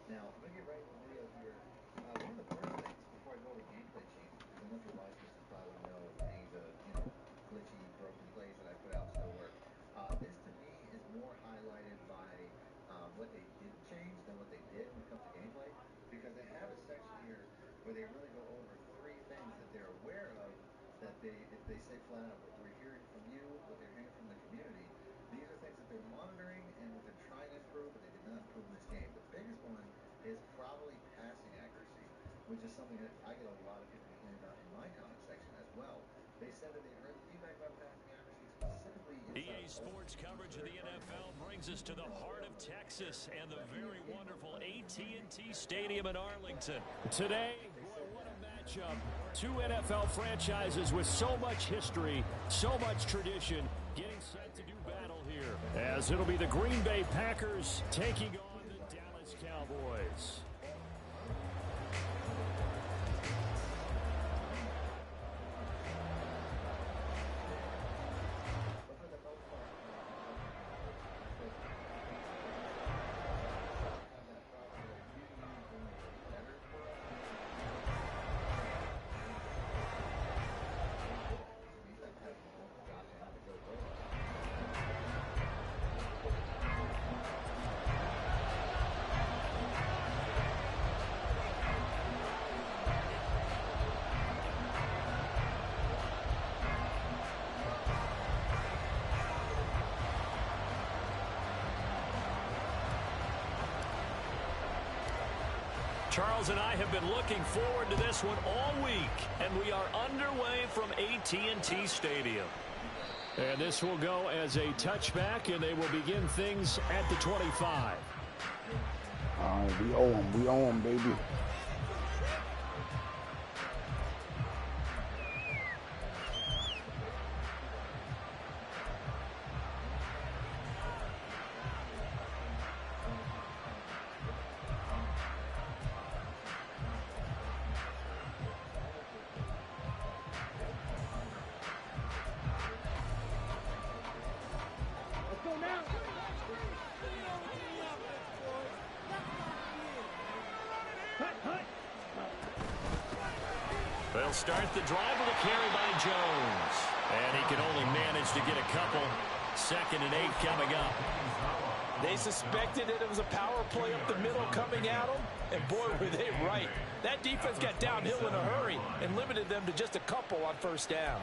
Now, I'm going to get right into the video here. One of the first things before I go over gameplay changes, because I know the live listeners probably know any of the glitchy, broken plays that I put out still work. This to me is more highlighted by what they didn't change than what they did when it comes to gameplay, because they have a section here where they really go over 3 things that they're aware of that if they say flat out what we're hearing from you, what they're hearing from the community. These are things that they're monitoring and what they're trying to improve, but they did not improve in this game. The biggest one is probably passing accuracy, which is something that I get a lot of people complaining about in my comment section as well. They said that they heard the feedback about passing accuracy specifically. EA Sports coverage of the NFL brings us to the heart of Texas and the very wonderful AT&T Stadium in Arlington. Today, what a matchup. 2 NFL franchises with so much history, so much tradition, getting set to do battle here. As it'll be the Green Bay Packers taking on the Dallas Cowboys. Charles and I have been looking forward to this one all week, and we are underway from AT&T Stadium. And this will go as a touchback, and they will begin things at the 25. We owe them, baby. They'll start the drive with a carry by Jones. And he can only manage to get a couple. 2nd and 8 coming up. They suspected that it was a power play up the middle coming at them. And boy, were they right. That defense got downhill in a hurry and limited them to just a couple on 1st down.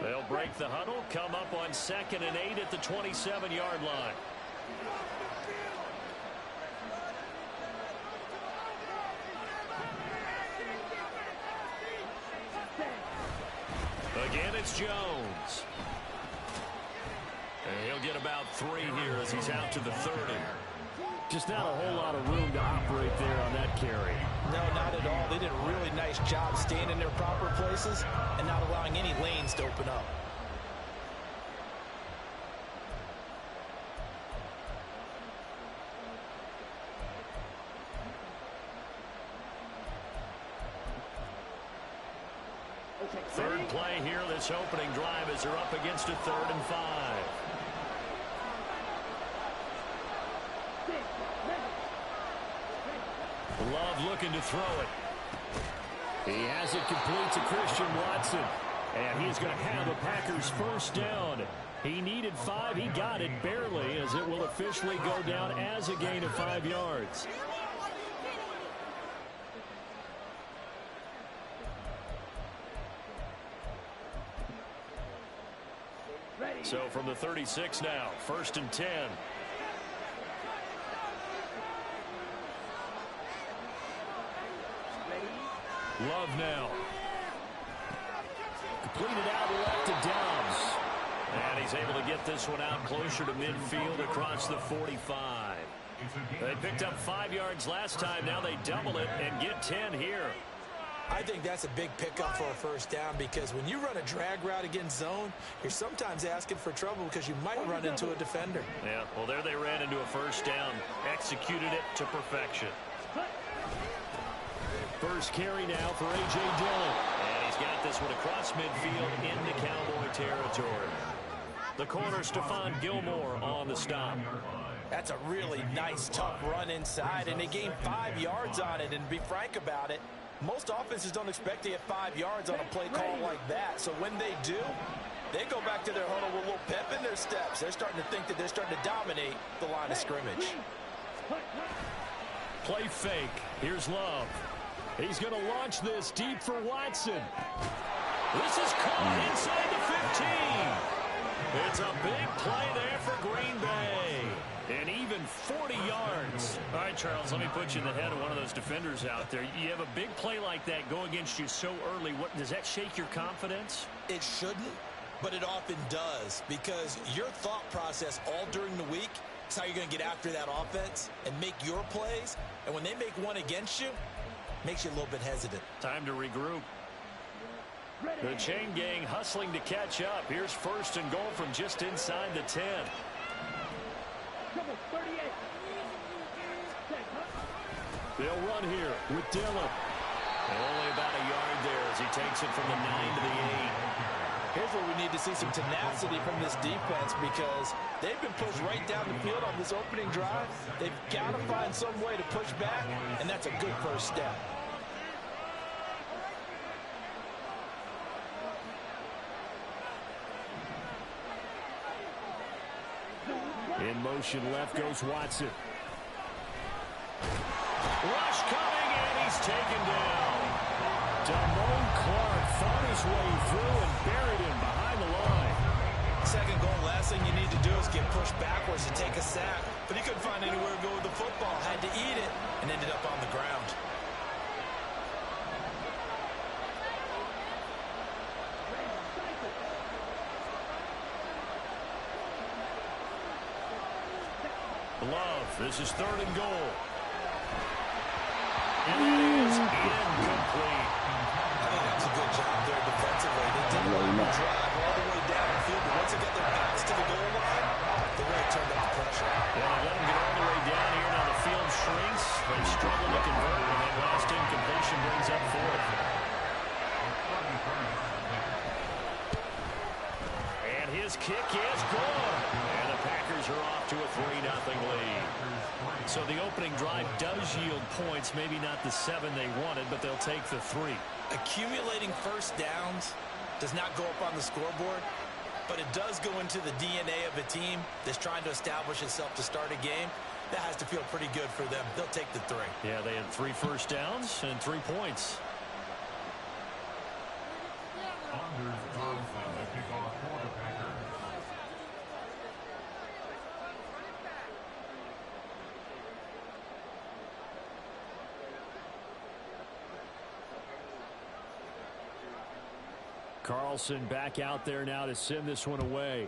They'll break the huddle, come up on 2nd and 8 at the 27-yard line. Again, it's Jones. And he'll get about 3 here as he's out to the 30. Just not a whole lot of room to operate there on that carry. No, not at all. They did a really nice job staying in their proper places and not allowing any lanes to open up. Third play here, this opening drive as they're up against a 3rd and 5. Love looking to throw it. He has it complete to Christian Watson. And he's going to have a Packers 1st down. He needed 5. He got it barely, as it will officially go down as a gain of 5 yards. So from the 36 now, 1st and 10. Love now. Completed out left to Downs. And he's able to get this one out closer to midfield across the 45. They picked up 5 yards last time. Now they double it and get 10 here. I think that's a big pickup for a first down because when you run a drag route against zone, you're sometimes asking for trouble because you might run into a defender. Yeah, well, there they ran into a first down. Executed it to perfection. First carry now for A.J. Dillon. And he's got this one across midfield into Cowboy territory. The corner, Stephon Gilmore, on the stop. That's a really nice, tough run inside, and they gained 5 yards on it. And to be frank about it, most offenses don't expect to get 5 yards on a play call like that. So when they do, they go back to their huddle with a little pep in their steps. They're starting to think that they're starting to dominate the line of scrimmage. Play fake. Here's Love. He's going to launch this deep for Watson. This is caught inside the 15. It's a big play there for Green Bay. And even 40 yards. All right, Charles, let me put you in the head of one of those defenders out there. You have a big play like that go against you so early. Does that shake your confidence? It shouldn't, but it often does because your thought process all during the week is how you're going to get after that offense and make your plays. And when they make one against you, it makes you a little bit hesitant. Time to regroup. The chain gang hustling to catch up. Here's first and goal from just inside the 10. They'll run here with Dillon. And only about a yard there as he takes it from the 9 to the 8. Here's where we need to see some tenacity from this defense because they've been pushed right down the field on this opening drive. They've got to find some way to push back, and that's a good first step. In motion left goes Watson. Rush coming, and he's taken down. Damone Clark fought his way through and buried him behind the line. Second goal, last thing you need to do is get pushed backwards to take a sack. But he couldn't find anywhere to go with the football. Had to eat it and ended up on the ground. Love, this is third and goal. And it is incomplete. I think that's a good job there defensively. They didn't let them drive all the way down the field, but once they got their backs to the goal line, they really turned up the pressure. Yeah, they let them get all the way down here. Now the field shrinks. They struggle to convert, and that last incompletion brings up fourth. And his kick is good. And the Packers are off to a 3-0 lead. So the opening drive does yield points, maybe not the 7 they wanted, but they'll take the 3. Accumulating first downs does not go up on the scoreboard, but it does go into the DNA of a team that's trying to establish itself to start a game. That has to feel pretty good for them. They'll take the 3. Yeah, they had 3 first downs and 3 points. Carlson back out there now to send this one away.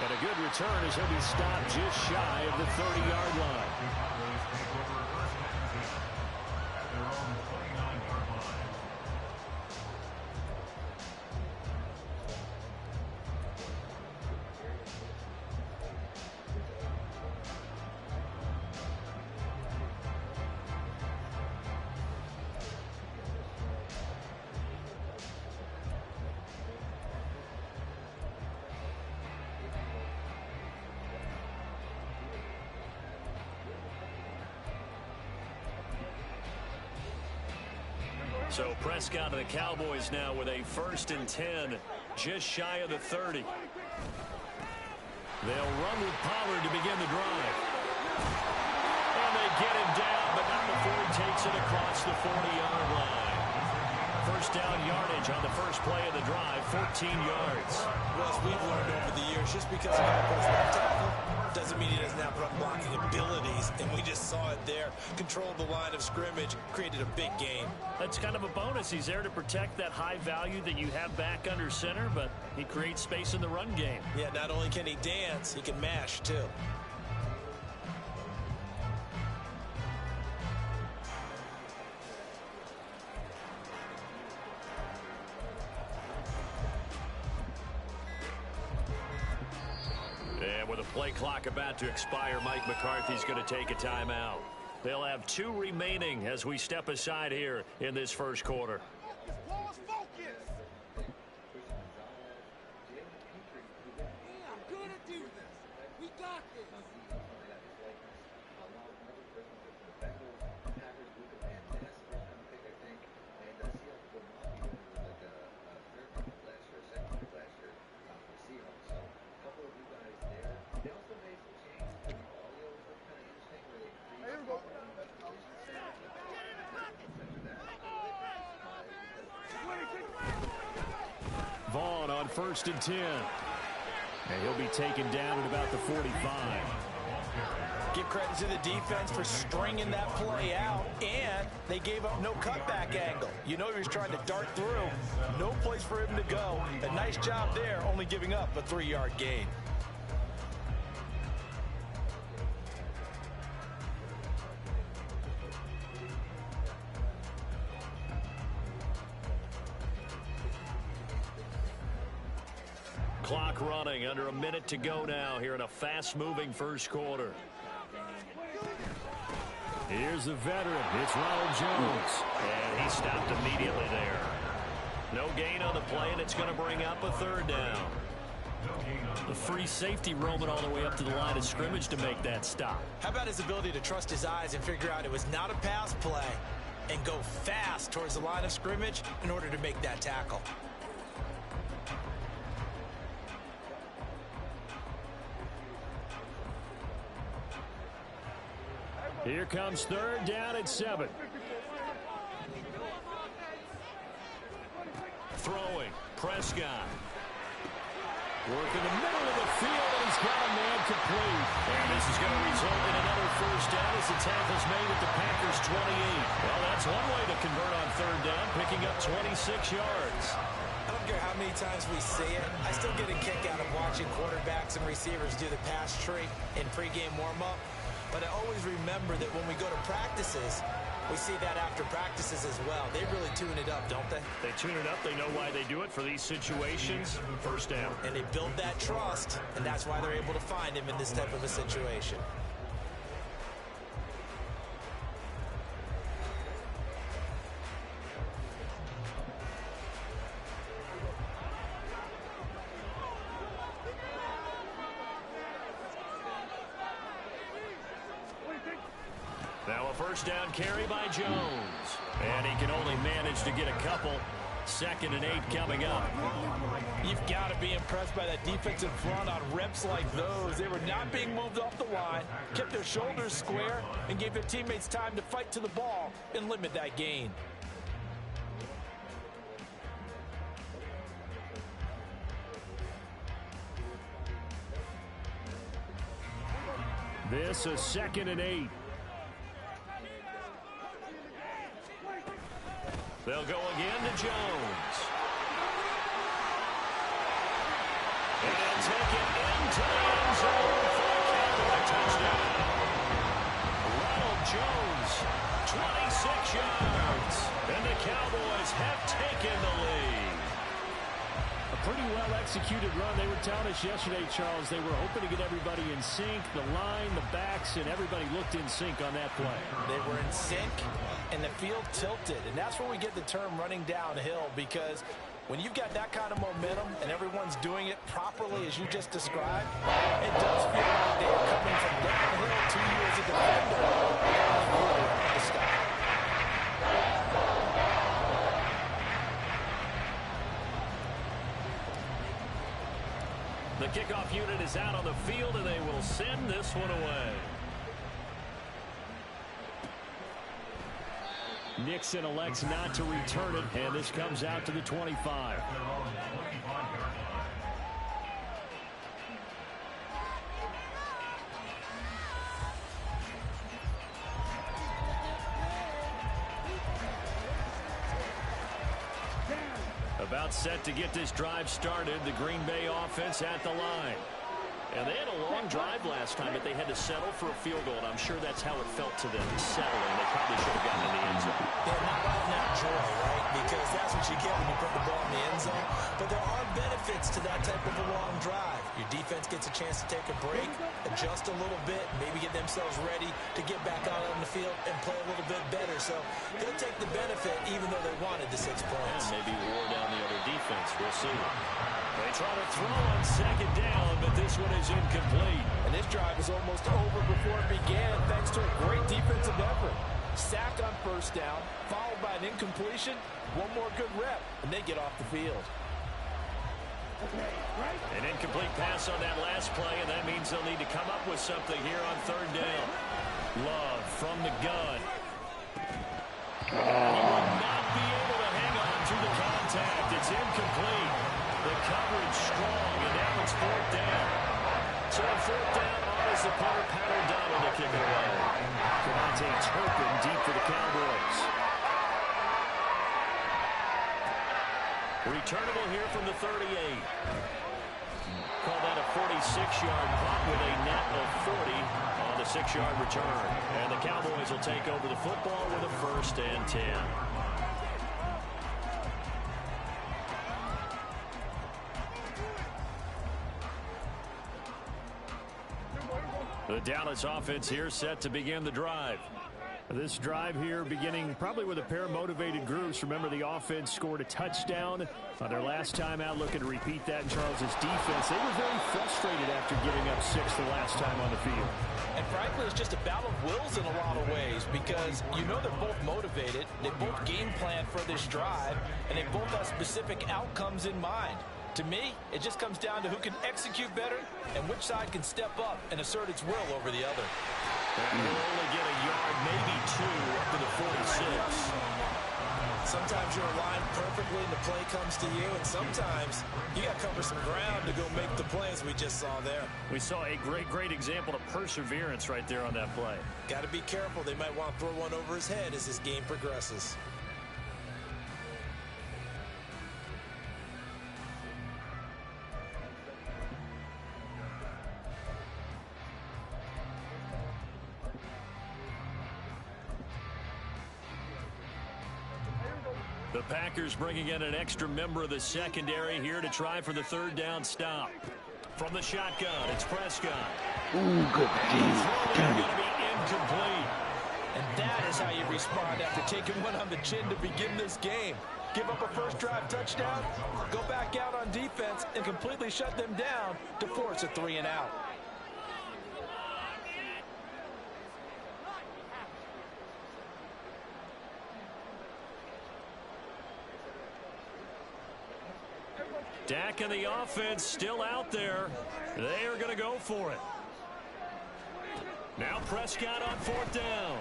And a good return as he'll be stopped just shy of the 30-yard line. So Prescott and the Cowboys now with a 1st and 10, just shy of the 30. They'll run with Pollard to begin the drive. And they get him down, but not before he takes it across the 40-yard line. First down yardage on the first play of the drive, 14 yards. Well, as we've learned over the years, just because a guy plays left tackle doesn't mean he doesn't have run blocking abilities. And we just saw it there. Controlled the line of scrimmage, created a big gain. That's kind of a bonus. He's there to protect that high value that you have back under center, but he creates space in the run game. Yeah, not only can he dance, he can mash too. with a play clock about to expire, Mike McCarthy's going to take a timeout. They'll have 2 remaining as we step aside here in this first quarter. Vaughn on 1st and 10. And he'll be taken down at about the 45. Give credit to the defense for stringing that play out, and they gave up no cutback angle. You know he was trying to dart through. No place for him to go. A nice job there, only giving up a 3-yard gain. Clock running, under a minute to go now here in a fast-moving first quarter. Here's the veteran. It's Ronald Jones. And he stopped immediately there. No gain on the play, and it's going to bring up a 3rd down. The free safety roaming all the way up to the line of scrimmage to make that stop. How about his ability to trust his eyes and figure out it was not a pass play and go fast towards the line of scrimmage in order to make that tackle? Here comes 3rd down at 7. Throwing, Prescott. Working the middle of the field, and he's got a man complete. And this is going to result in another 1st down as the tackle's made at the Packers' 28. Well, that's one way to convert on 3rd down, picking up 26 yards. I don't care how many times we see it. I still get a kick out of watching quarterbacks and receivers do the pass tree in pregame warm-up. But I always remember that when we go to practices, we see that after practices as well. They really tune it up, don't they? They tune it up. They know why they do it for these situations. 1st down. And they build that trust, and that's why they're able to find him in this type of a situation. Now a 1st down carry by Jones. And he can only manage to get a couple. 2nd and 8 coming up. You've got to be impressed by that defensive front on reps like those. They were not being moved off the line, kept their shoulders square, and gave their teammates time to fight to the ball and limit that gain. This is 2nd and 8. They'll go again to Jones. And take it into the end zone for a Cowboy touchdown. Ronald Jones, 26 yards. And the Cowboys have taken the lead. A pretty well-executed run. They were telling us yesterday, Charles, they were hoping to get everybody in sync. The line, the backs, and everybody looked in sync on that play. They were in sync, and the field tilted. And that's where we get the term running downhill, because when you've got that kind of momentum and everyone's doing it properly as you just described, it does feel like they are coming from downhill to you as a defender. That's really hard to stop. The kickoff unit is out on the field, and they will send this one away. Nixon elects not to return it, and this comes out to the 25. About set to get this drive started. The Green Bay offense at the line. And they had a long drive last time, but they had to settle for a field goal, and I'm sure that's how it felt to them, settling. They probably should have gotten in the end zone. They're not letting that joy, right? Because that's what you get when you put the ball in the end zone. But there are benefits to that type of a long drive. Your defense gets a chance to take a break, adjust a little bit, maybe get themselves ready to get back out on the field and play a little bit better. So they'll take the benefit even though they wanted the 6 points. And maybe wore down the other defense. We'll see. They try to throw on second down, but this one is incomplete. And this drive is almost over before it began thanks to a great defensive effort. Sack on first down, followed by an incompletion, one more good rep, and they get off the field. An incomplete pass on that last play, and that means they'll need to come up with something here on third down. Love from the gun. He will not be able to hang on to the contact. It's incomplete. The coverage strong, and now it's fourth down. So on fourth down, is the punter, Pat O'Donnell, to kick it away. Devontae Turpin deep for the Cowboys. Returnable here from the 38. Call that a 46-yard punt with a net of 40 on the 6-yard return. And the Cowboys will take over the football with a 1st and 10. The Dallas offense here set to begin the drive. This drive here beginning probably with a pair of motivated groups. Remember, the offense scored a touchdown on their last time out, looking to repeat that in Charles's defense. They were very frustrated after giving up 6 the last time on the field. And frankly, it's just a battle of wills in a lot of ways because you know they're both motivated. They both game plan for this drive, and they both have specific outcomes in mind. To me, it just comes down to who can execute better and which side can step up and assert its will over the other. And we'll only get a yard, maybe 2, up to the 46. Sometimes you're aligned perfectly and the play comes to you, and sometimes you got to cover some ground to go make the play, as we just saw there. We saw a great example of perseverance right there on that play. Got to be careful. They might want to throw one over his head as this game progresses. The Packers bringing in an extra member of the secondary here to try for the 3rd down stop. From the shotgun, it's Prescott. Ooh, good game. Going to be incomplete. And that is how you respond after taking one on the chin to begin this game. Give up a first drive touchdown, go back out on defense, and completely shut them down to force a 3 and out. Dak and the offense still out there. They are going to go for it. Now Prescott on 4th down.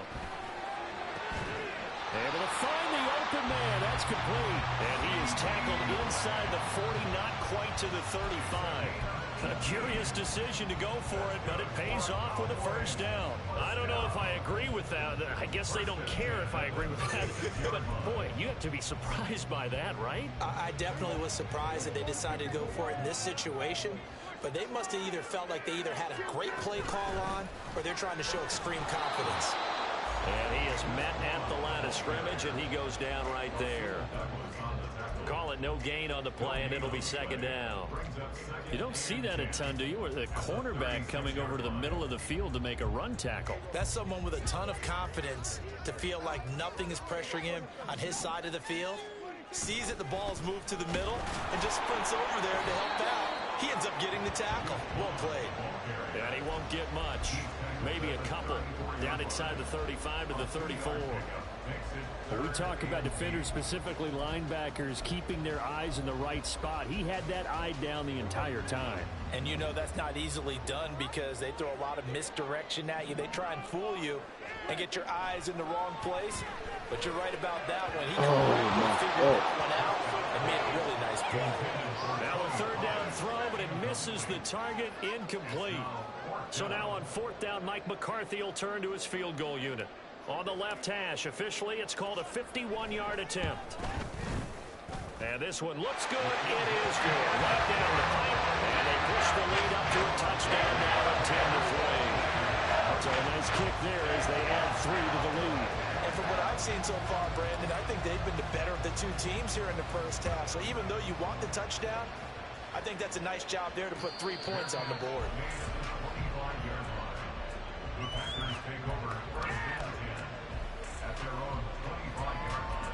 Able to find the open man. That's complete. And he is tackled inside the 40, not quite to the 35. A curious decision to go for it, but it pays off with a 1st down. I don't know if I agree with that. I guess they don't care if I agree with that. But, boy, you have to be surprised by that, right? I definitely was surprised that they decided to go for it in this situation. But they must have either felt like they either had a great play call on or they're trying to show extreme confidence. And he is met at the line of scrimmage, and he goes down right there. Call it no gain on the play, and it'll be 2nd down. You don't see that a ton, do you? Or the cornerback coming over to the middle of the field to make a run tackle. That's someone with a ton of confidence to feel like nothing is pressuring him on his side of the field. Sees that the ball's moved to the middle and just sprints over there to help out. He ends up getting the tackle. Well played. And he won't get much. Maybe a couple down inside the 35 to the 34. When we talk about defenders, specifically linebackers, keeping their eyes in the right spot, he had that eye down the entire time. And you know that's not easily done because they throw a lot of misdirection at you. They try and fool you and get your eyes in the wrong place. But you're right about that one. He figured that one out and made a really nice play. Now a 3rd down throw, but it misses the target, incomplete. So now on 4th down, Mike McCarthy will turn to his field goal unit. On the left hash, officially, it's called a 51-yard attempt. And this one looks good. It is good. Right down the pipe, and they push the lead up to a touchdown now at 10-3. So a nice kick there as they add 3 to the lead. And from what I've seen so far, Brandon, I think they've been the better of the two teams here in the first half. So even though you want the touchdown, I think that's a nice job there to put 3 points on the board. The Packers take over first and 10 at their own 25-yard line.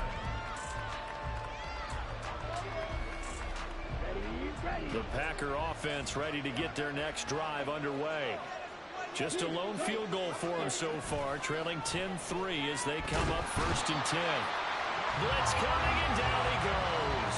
The Packer offense ready to get their next drive underway. Just a lone field goal for them so far, trailing 10-3 as they come up 1st and 10. Blitz coming, and down he goes.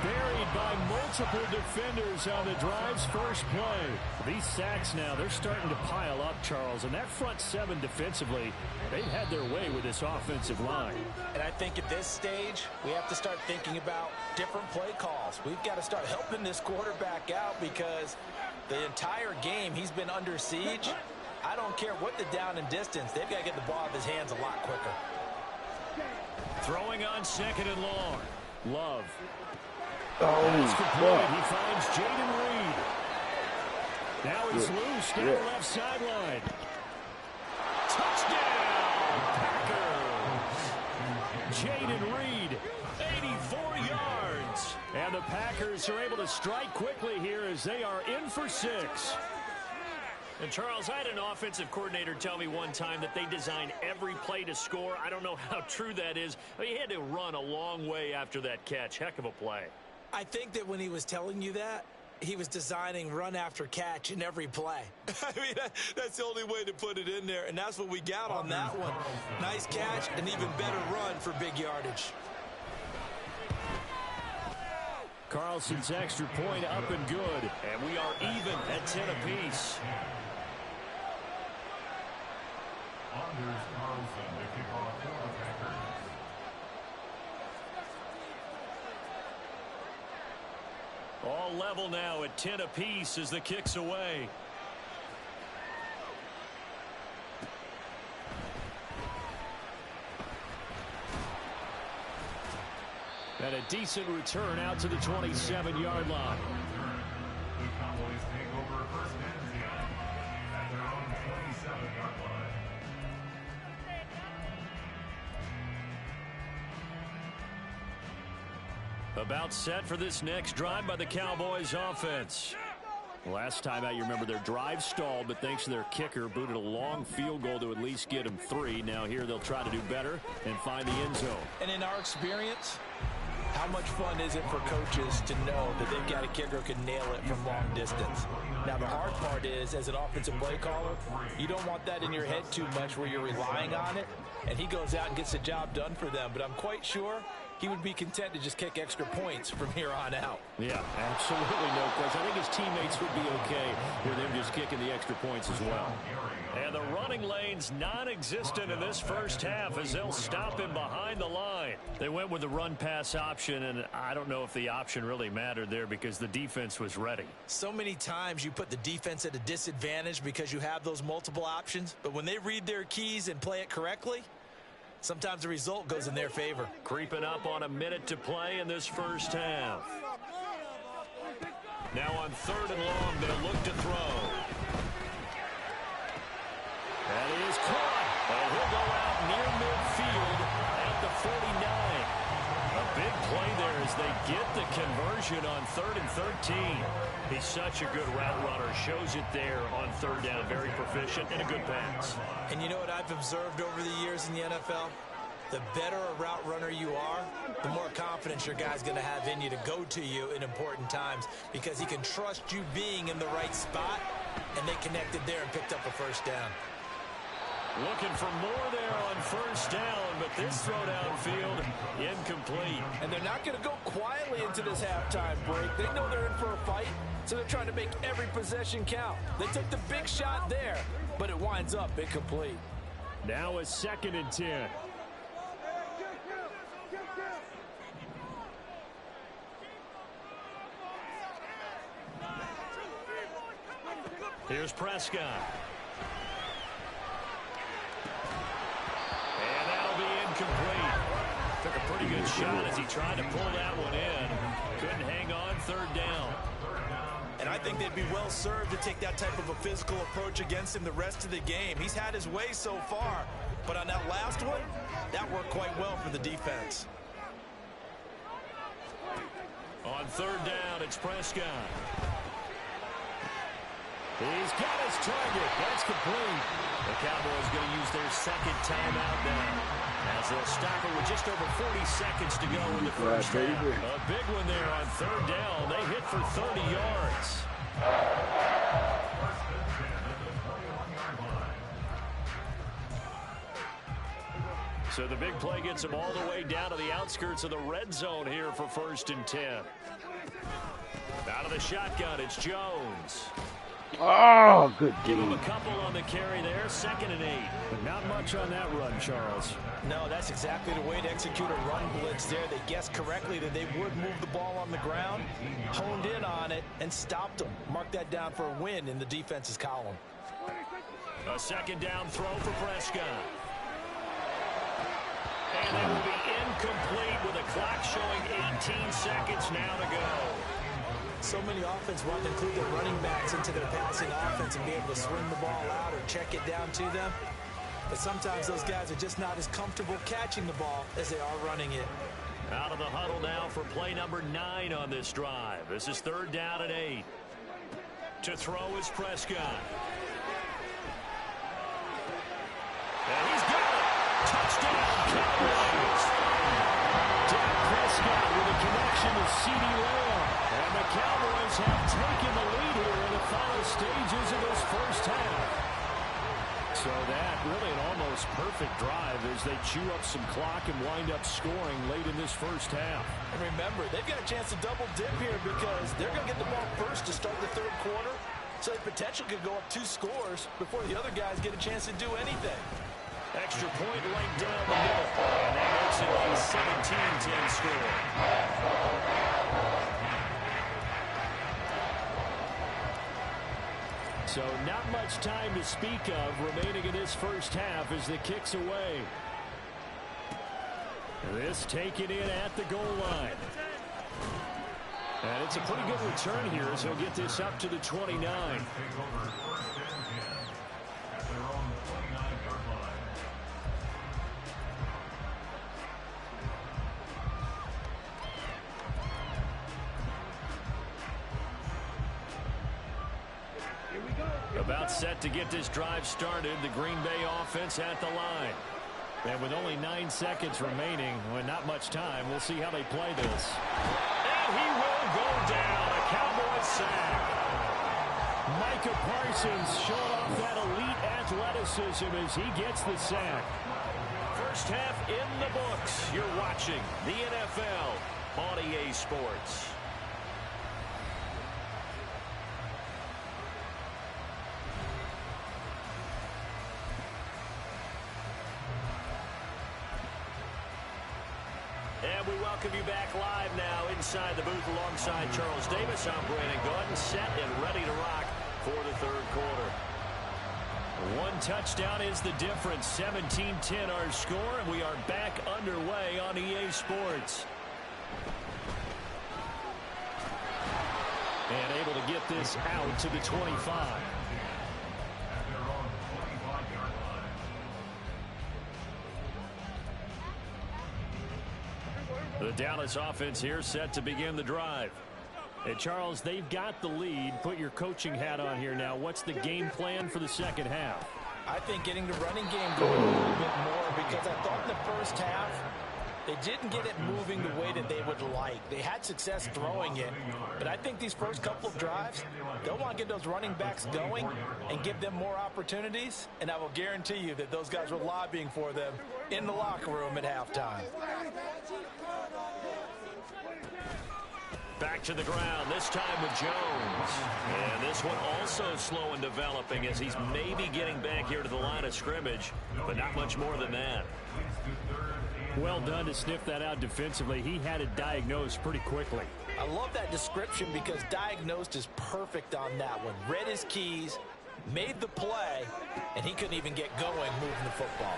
Buried by multiple defenders on the drive's first play. These sacks now, they're starting to pile up, Charles. And that front 7 defensively, they've had their way with this offensive line. And I think at this stage, we have to start thinking about different play calls. We've got to start helping this quarterback out because the entire game he's been under siege. I don't care what the down and distance. They've got to get the ball out of his hands a lot quicker. Throwing on 2nd and long. Love. Oh, fuck. He finds Jaden Reed. Now he's loose down the left sideline. Touchdown, Packers. Jaden Reed, 84 yards. And the Packers are able to strike quickly here as they are in for 6. And, Charles, I had an offensive coordinator tell me one time that they design every play to score. I don't know how true that is. I mean, he had to run a long way after that catch. Heck of a play. I think that when he was telling you that, he was designing run after catch in every play. I mean, that's the only way to put it in there, and that's what we got on that one. Nice catch, and even better run for big yardage. Carlson's extra point up and good, and we are even at 10 apiece. Anders Carlson to kick off for the Packers. All level now at 10 apiece as the kick's away. And a decent return out to the 27-yard line. The Cowboys take over first and 10 at their own 27-yard line. About set for this next drive by the Cowboys offense. Last time out, you remember their drive stalled, but thanks to their kicker, booted a long field goal to at least get them 3. Now here they'll try to do better and find the end zone. And in our experience, how much fun is it for coaches to know that they've got a kicker who can nail it from long distance? Now, the hard part is, as an offensive play caller, you don't want that in your head too much where you're relying on it, and he goes out and gets the job done for them. But I'm quite sure he would be content to just kick extra points from here on out. Yeah, absolutely no question. I think his teammates would be okay with him just kicking the extra points as well. And the running lane's non-existent in this first half as they'll stop him behind the line. They went with the run-pass option, and I don't know if the option really mattered there because the defense was ready. So many times you put the defense at a disadvantage because you have those multiple options, but when they read their keys and play it correctly, sometimes the result goes in their favor. Creeping up on a minute to play in this first half. Now on 3rd and long, they'll look to throw. That is caught. And he'll go out near midfield at the 49. A big play there as they get the conversion on 3rd and 13. He's such a good route runner. Shows it there on 3rd down. Very proficient and a good pass. And you know what I've observed over the years in the NFL? The better a route runner you are, the more confidence your guy's going to have in you to go to you in important times because he can trust you being in the right spot, and they connected there and picked up a first down. Looking for more there on 1st down, but this throw downfield incomplete. And they're not going to go quietly into this halftime break. They know they're in for a fight, so they're trying to make every possession count. They took the big shot there, but it winds up incomplete. Now a 2nd and 10. Here's Prescott. And that'll be incomplete. Took a pretty good shot as he tried to pull that one in. Couldn't hang on 3rd down. And I think they'd be well served to take that type of a physical approach against him the rest of the game. He's had his way so far, but on that last one, that worked quite well for the defense. On third down, it's Prescott. He's got his target. That's complete. The Cowboys going to use their second timeout now, as they'll stop it with just over 40 seconds to go in the first half. A big one there on third down. They hit for 30 yards. So the big play gets them all the way down to the outskirts of the red zone here for 1st and 10. Out of the shotgun, it's Jones. Oh, good Give him D. a couple on the carry there, 2nd and 8. But not much on that run, Charles. No, that's exactly the way to execute a run blitz there. They guessed correctly that they would move the ball on the ground, honed in on it, and stopped them. Mark that down for a win in the defense's column. A 2nd down throw for Prescott. And it will be incomplete with a clock showing 18 seconds now to go. So many offenses want to include their running backs into their passing offense and be able to swing the ball out or check it down to them. But sometimes those guys are just not as comfortable catching the ball as they are running it. Out of the huddle now for play number 9 on this drive. This is 3rd down and 8. To throw is Prescott. And he's got it. Touchdown, Cowboys. Dak Prescott with a connection to CeeDee Lamb. And the Cowboys have taken the lead here in the final stages of this first half. So that really an almost perfect drive as they chew up some clock and wind up scoring late in this first half. And remember, they've got a chance to double dip here because they're going to get the ball first to start the 3rd quarter. So they potentially could go up 2 scores before the other guys get a chance to do anything. Extra point right down the middle. And that makes it a 17-10 score. So not much time to speak of remaining in this first half as the kick's away. This taken in at the goal line. And it's a pretty good return here as he'll get this up to the 29. About set to get this drive started, the Green Bay offense at the line. And with only 9 seconds remaining, well, not much time, we'll see how they play this. And he will go down, a Cowboys sack. Micah Parsons showing off that elite athleticism as he gets the sack. First half in the books. You're watching the NFL on EA Sports. And we welcome you back live now inside the booth alongside Charles Davis. I'm Brandon Gordon, set and ready to rock for the 3rd quarter. 1 touchdown is the difference. 17-10 our score, and we are back underway on EA Sports. And able to get this out to the 25. The Dallas offense here set to begin the drive. And Charles, they've got the lead. Put your coaching hat on here now. What's the game plan for the second half? I think getting the running game going a little bit more because I thought in the first half they didn't get it moving the way that they would like. They had success throwing it, but I think these first couple of drives, they'll want to get those running backs going and give them more opportunities, and I will guarantee you that those guys were lobbying for them in the locker room at halftime. Back to the ground, this time with Jones. And this one also slow in developing as he's maybe getting back here to the line of scrimmage, but not much more than that. Well done to sniff that out defensively. He had it diagnosed pretty quickly. I love that description because diagnosed is perfect on that one. Read his keys, made the play, and he couldn't even get going moving the football.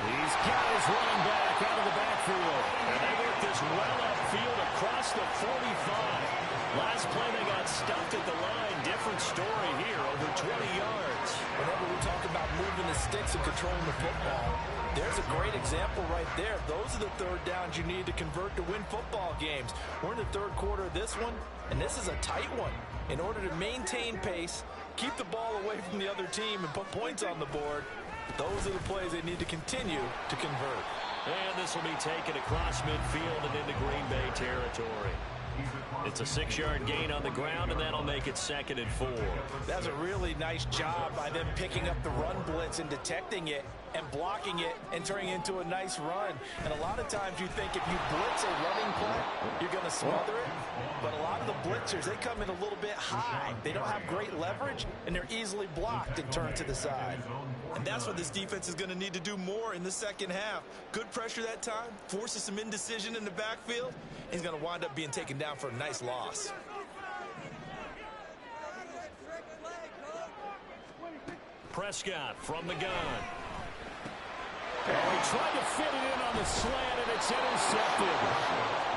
He's got his running back out of the backfield. And they work this well upfield across the 45. Last play they got stuffed at the line. Different story here, over 20 yards. Whenever we talk about moving the sticks and controlling the football, there's a great example right there. Those are the third downs you need to convert to win football games. We're in the third quarter of this one, and this is a tight one. In order to maintain pace, keep the ball away from the other team, and put points on the board, those are the plays they need to continue to convert. And this will be taken across midfield and into Green Bay territory. It's a 6-yard gain on the ground, and that'll make it 2nd and 4. That's a really nice job by them picking up the run blitz and detecting it and blocking it and turning it into a nice run. And a lot of times you think if you blitz a running play, you're going to smother it. But a lot of the blitzers, they come in a little bit high. They don't have great leverage, and they're easily blocked and turned to the side. And that's what this defense is going to need to do more in the second half. Good pressure that time, forces some indecision in the backfield. He's going to wind up being taken down for a nice loss. Prescott from the gun. Oh, he tried to fit it in on the slant, and it's intercepted.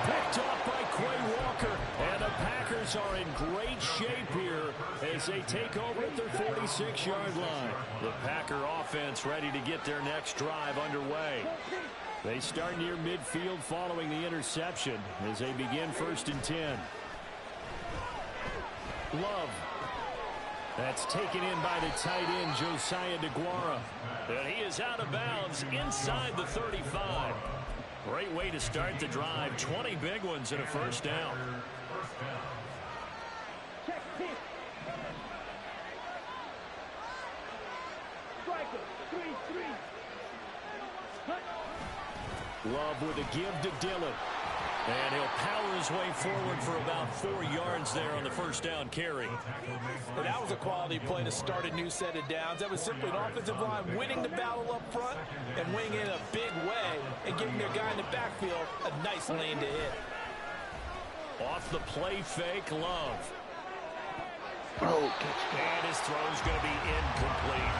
Picked up by Quay Walker, and the Packers are in great shape here as they take over at their 46-yard line. The Packer offense ready to get their next drive underway. They start near midfield following the interception as they begin 1st and 10. Love. That's taken in by the tight end, Josiah DeGuara. And he is out of bounds inside the 35. Great way to start the drive. 20 big ones and a first down. Love with a give to Dillon. And he'll power his way forward for about 4 yards there on the first down carry. Well, that was a quality play to start a new set of downs. That was simply an offensive line winning the battle up front and winning in a big way and giving their guy in the backfield a nice lane to hit. Off the play fake, Love. And his throw's going to be incomplete.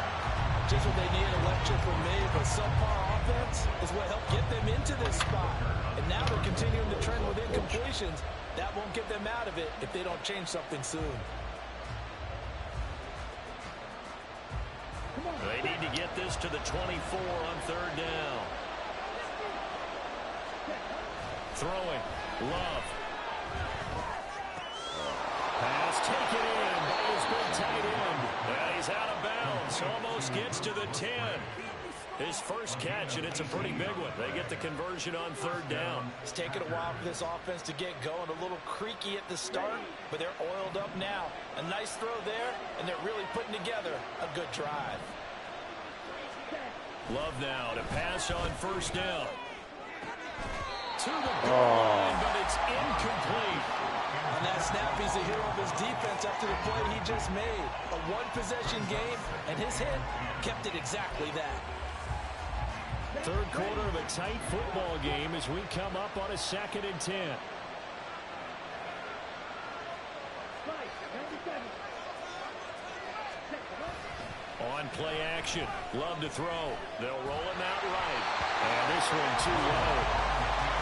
Just what they need, electric from me, but subpar offense is what helped get them into this spot. And now they're continuing the trend with incompletions. That won't get them out of it if they don't change something soon. They need to get this to the 24 on 3rd down. Throwing. Love. Pass taken in by his big tight end. And he's out of bounds. Almost gets to the 10. His first catch, and it's a pretty big one. They get the conversion on 3rd down. It's taken a while for this offense to get going. A little creaky at the start, but they're oiled up now. A nice throw there, and they're really putting together a good drive. Love now to pass on 1st down. To the goal line, but it's incomplete. On that snap, he's a hero of his defense after the play he just made. A one-possession game, and his hit kept it exactly that. 3rd quarter of a tight football game as we come up on a 2nd and 10. On play action. Love to throw. They'll roll him out right. And this one too low.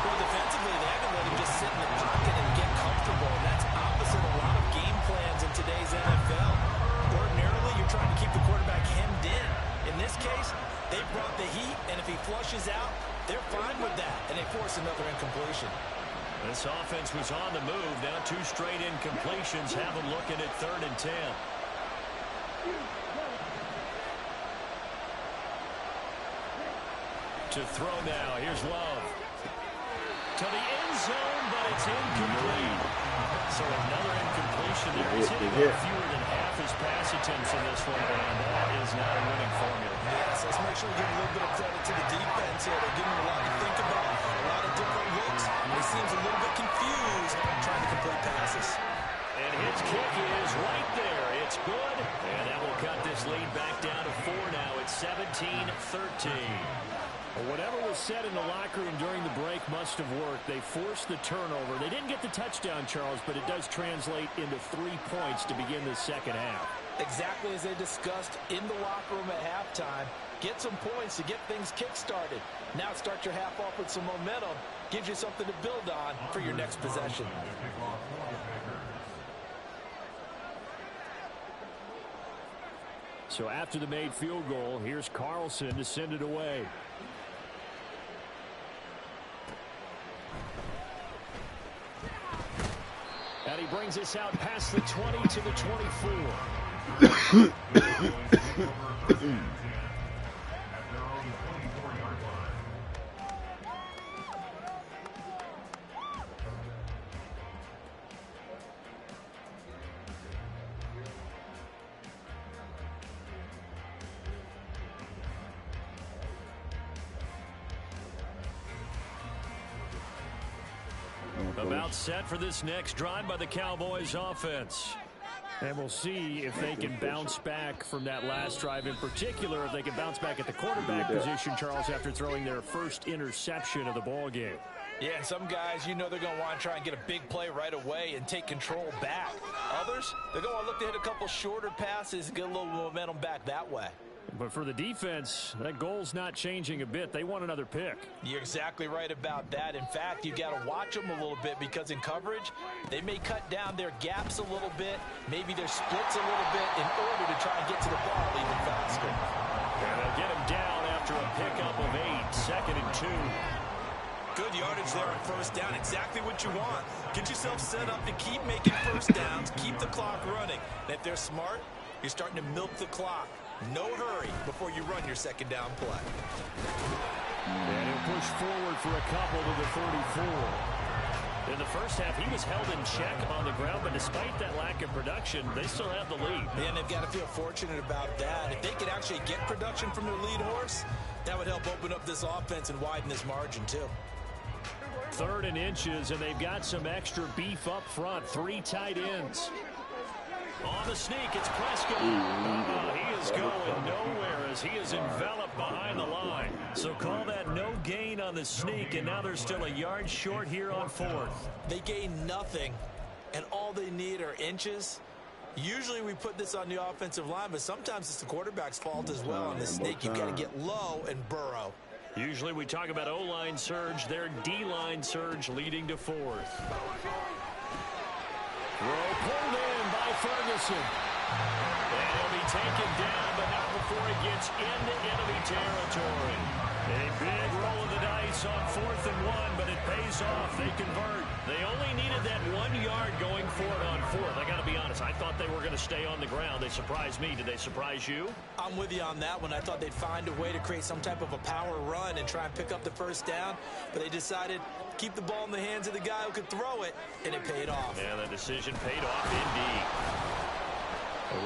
Well, defensively, they haven't let him just sit in the pocket and get comfortable. And that's opposite a lot of game plans in today's NFL. Ordinarily, you're trying to keep the quarterback hemmed in. In this case, they brought the heat, and if he flushes out, they're fine with that, and they force another incompletion. This offense was on the move. Now 2 straight incompletions. Have them looking at 3rd and 10. To throw now. Here's Love. To the end zone, but it's incomplete. So another incompletion there. He's hitting fewer than half his pass attempts in this one, and that is not a winning formula. Yes, let's make sure we give a little bit of credit to the defense here. They're giving him a lot to think about, a lot of different looks. He seems a little bit confused trying to complete passes. And his kick is right there. It's good, and that will cut this lead back down to 4 now. It's 17-13. Well, whatever was said in the locker room during the break must have worked. They forced the turnover. They didn't get the touchdown, Charles, but it does translate into 3 points to begin the second half. Exactly as they discussed in the locker room at halftime. Get some points to get things kick-started. Now start your half off with some momentum. Gives you something to build on for your next possession. So after the made field goal, here's Carlson to send it away. And he brings us out past the 20 to the 24. About set for this next drive by the Cowboys offense. And we'll see if they can bounce back from that last drive, in particular, if they can bounce back at the quarterback position, Charles, after throwing their first interception of the ball game. Yeah, and some guys, you know they're going to want to try and get a big play right away and take control back. Others, they're going to look to hit a couple shorter passes and get a little momentum back that way. But for the defense, that goal's not changing a bit. They want another pick. You're exactly right about that. In fact, you got to watch them a little bit because in coverage, they may cut down their gaps a little bit, maybe their splits a little bit in order to try and get to the ball even faster. And they'll get him down after a pickup of 8, 2nd and 2. Good yardage there on first down. Exactly what you want. Get yourself set up to keep making first downs, keep the clock running. And if they're smart, you're starting to milk the clock. No hurry before you run your second down play. And he'll push forward for a couple to the 34. In the first half, he was held in check on the ground, but despite that lack of production, they still have the lead. And they've got to feel fortunate about that. If they could actually get production from their lead horse, that would help open up this offense and widen this margin, too. 3rd and inches, and they've got some extra beef up front. 3 tight ends. On the sneak, it's Prescott. He is going nowhere as he is enveloped behind the line. So call that no gain on the sneak, and now they're still a yard short here on 4th. They gain nothing, and all they need are inches. Usually we put this on the offensive line, but sometimes it's the quarterback's fault as well on the sneak. You've got to get low and burrow. Usually we talk about O-line surge, their D-line surge leading to 4th. Throw pulled in by Ferguson. And he'll be taken down, but not before he gets into enemy territory. A big roll of the dice on 4th and 1, but it pays off. They convert. They only needed that 1 yard going for it on 4th. I got to be honest, I thought they were going to stay on the ground. They surprised me. Did they surprise you? I'm with you on that one. I thought they'd find a way to create some type of a power run and try and pick up the first down, but they decided to keep the ball in the hands of the guy who could throw it, and it paid off. Yeah, that decision paid off indeed.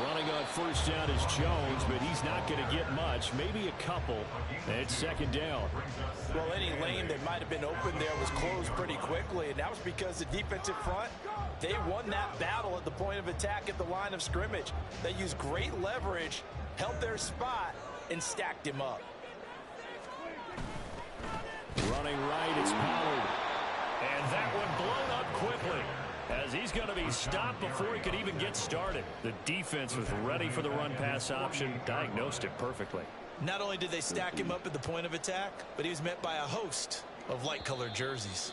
Running on first down is Jones, but he's not going to get much, maybe a couple. And it's 2nd down. Well, any lane that might have been open there was closed pretty quickly, and that was because the defensive front, they won that battle at the point of attack at the line of scrimmage. They used great leverage, held their spot, and stacked him up. Running right, it's Pollard. And that one blown up quickly, as he's going to be stopped before he could even get started. The defense was ready for the run-pass option, diagnosed it perfectly. Not only did they stack him up at the point of attack, but he was met by a host of light-colored jerseys.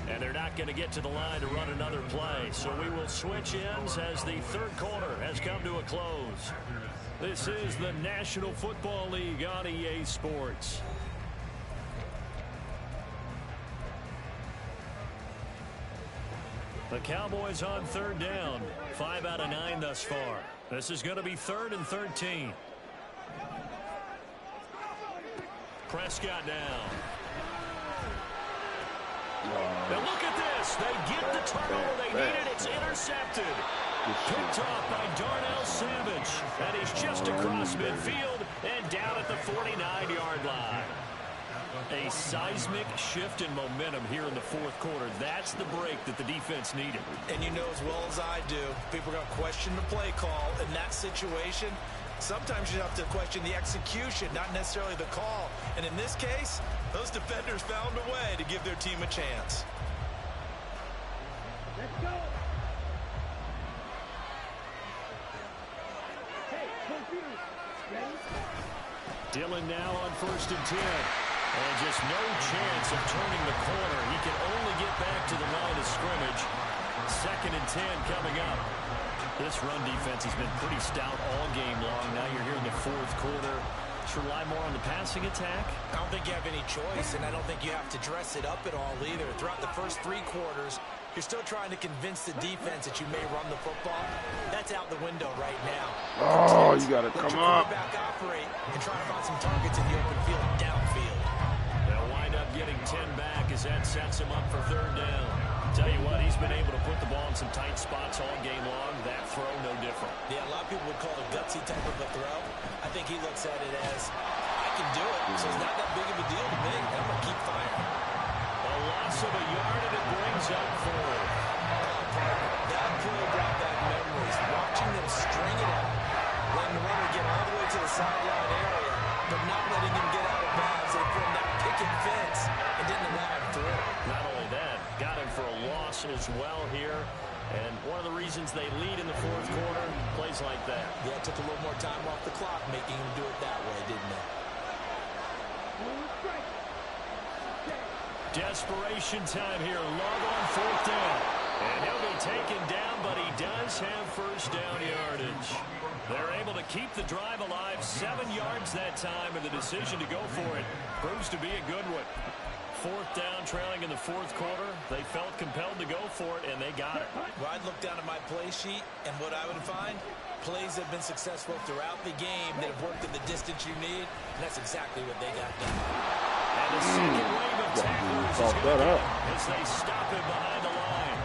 And they're not going to get to the line to run another play, so we will switch ends as the 3rd quarter has come to a close. This is the National Football League on EA Sports. The Cowboys on 3rd down. 5 out of 9 thus far. This is going to be 3rd and 13. Prescott down. Now look at this. They get the turnover they needed. It's intercepted. Picked off by Darnell Savage. And he's just across midfield and down at the 49-yard line. A seismic shift in momentum here in the 4th quarter. That's the break that the defense needed. And you know as well as I do, people are going to question the play call in that situation. Sometimes you have to question the execution, not necessarily the call. And in this case, those defenders found a way to give their team a chance. Let's go. Dillon now on 1st and 10. And just no chance of turning the corner. He can only get back to the line of scrimmage. 2nd and 10 coming up. This run defense has been pretty stout all game long. Now you're here in the 4th quarter. Should rely more on the passing attack? I don't think you have any choice, and I don't think you have to dress it up at all either. Throughout the first 3 quarters, you're still trying to convince the defense that you may run the football. That's out the window right now. Oh, you got to come up. Back operate and try to find some targets in the open field downfield. They'll wind up getting 10 back as that sets him up for 3rd down. Tell you what, he's been able to put the ball in some tight spots all game long. That throw, no different. Yeah, a lot of people would call it a gutsy type of a throw. I think he looks at it as, I can do it, so it's not that big of a deal to me. I'm going to keep firing. A loss of a yard, and it brings up 4th. That play brought back memories. Watching them string it out, letting the runner get all the way to the sideline area, but not letting him get out of bounds. They put him that picket fence and didn't allow him through. Not only that, got him for a loss as well here. And one of the reasons they lead in the 4th quarter, plays like that. Yeah, it took a little more time off the clock, making him do it that way, didn't it? Desperation time here. Love on 4th down. And he'll be taken down, but he does have 1st down yardage. They're able to keep the drive alive. 7 yards that time, and the decision to go for it proves to be a good one. 4th down, trailing in the 4th quarter. They felt compelled to go for it, and they got it. Well, I'd look down at my play sheet, and what I would find, plays have been successful throughout the game that have worked in the distance you need, and that's exactly what they got done. And the second wave of tacklers is going to come as they stop him behind the line.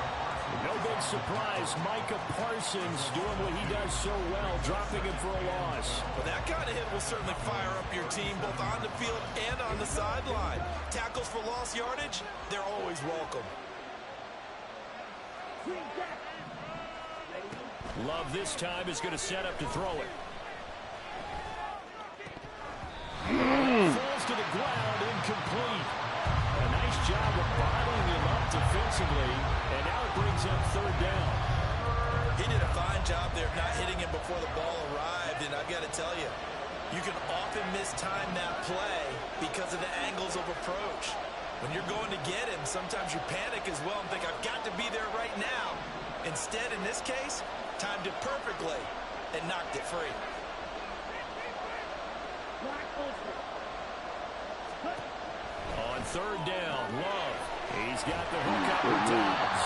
No big surprise, Micah Parsons doing what he does so well, dropping him for a loss. Well, that kind of hit will certainly fire up your team, both on the field and on the sideline. Tackles for lost yardage, they're always welcome. Love this time is going to set up to throw it. Falls to the ground, incomplete. A nice job of bottling him up defensively, and now it brings up 3rd down. He did a fine job there of not hitting him before the ball arrived, and I've got to tell you, you can often mistime that play because of the angles of approach. When you're going to get him, sometimes you panic as well and think, I've got to be there right now. Instead, in this case, timed it perfectly and knocked it free. On 3rd down, Love. He's got the hook up for Dobbs.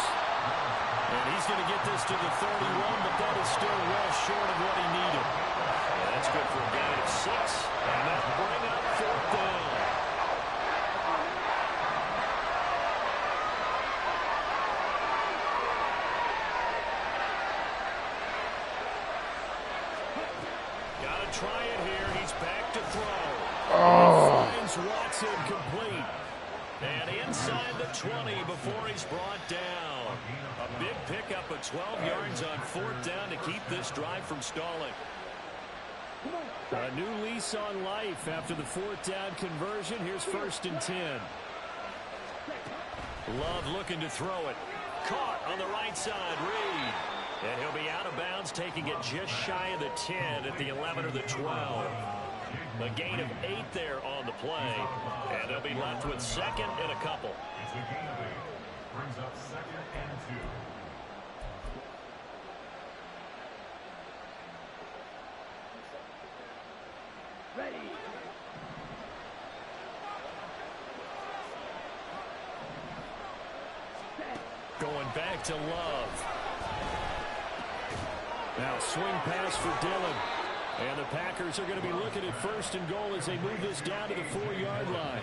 And he's going to get this to the 31, but that is still well short of what he needed. And that's good for a gain of 6. And that'll bring up 4th down. Got to try it here. He's back to throw. Oh. Finds Watson complete. And inside the 20 before he's brought down. A big pickup of 12 yards on 4th down to keep this drive from stalling. A new lease on life after the 4th down conversion. Here's 1st and 10. Love looking to throw it. Caught on the right side, Reed. And he'll be out of bounds, taking it just shy of the 10 at the 11 or the 12. A gain of 8 there on the play. And they'll be left with 2nd and a couple. It's a gain of 8. Brings up 2nd and 2. Ready. Going back to Love. Now swing pass for Dillon. And the Packers are going to be looking at 1st and goal as they move this down to the 4-yard line.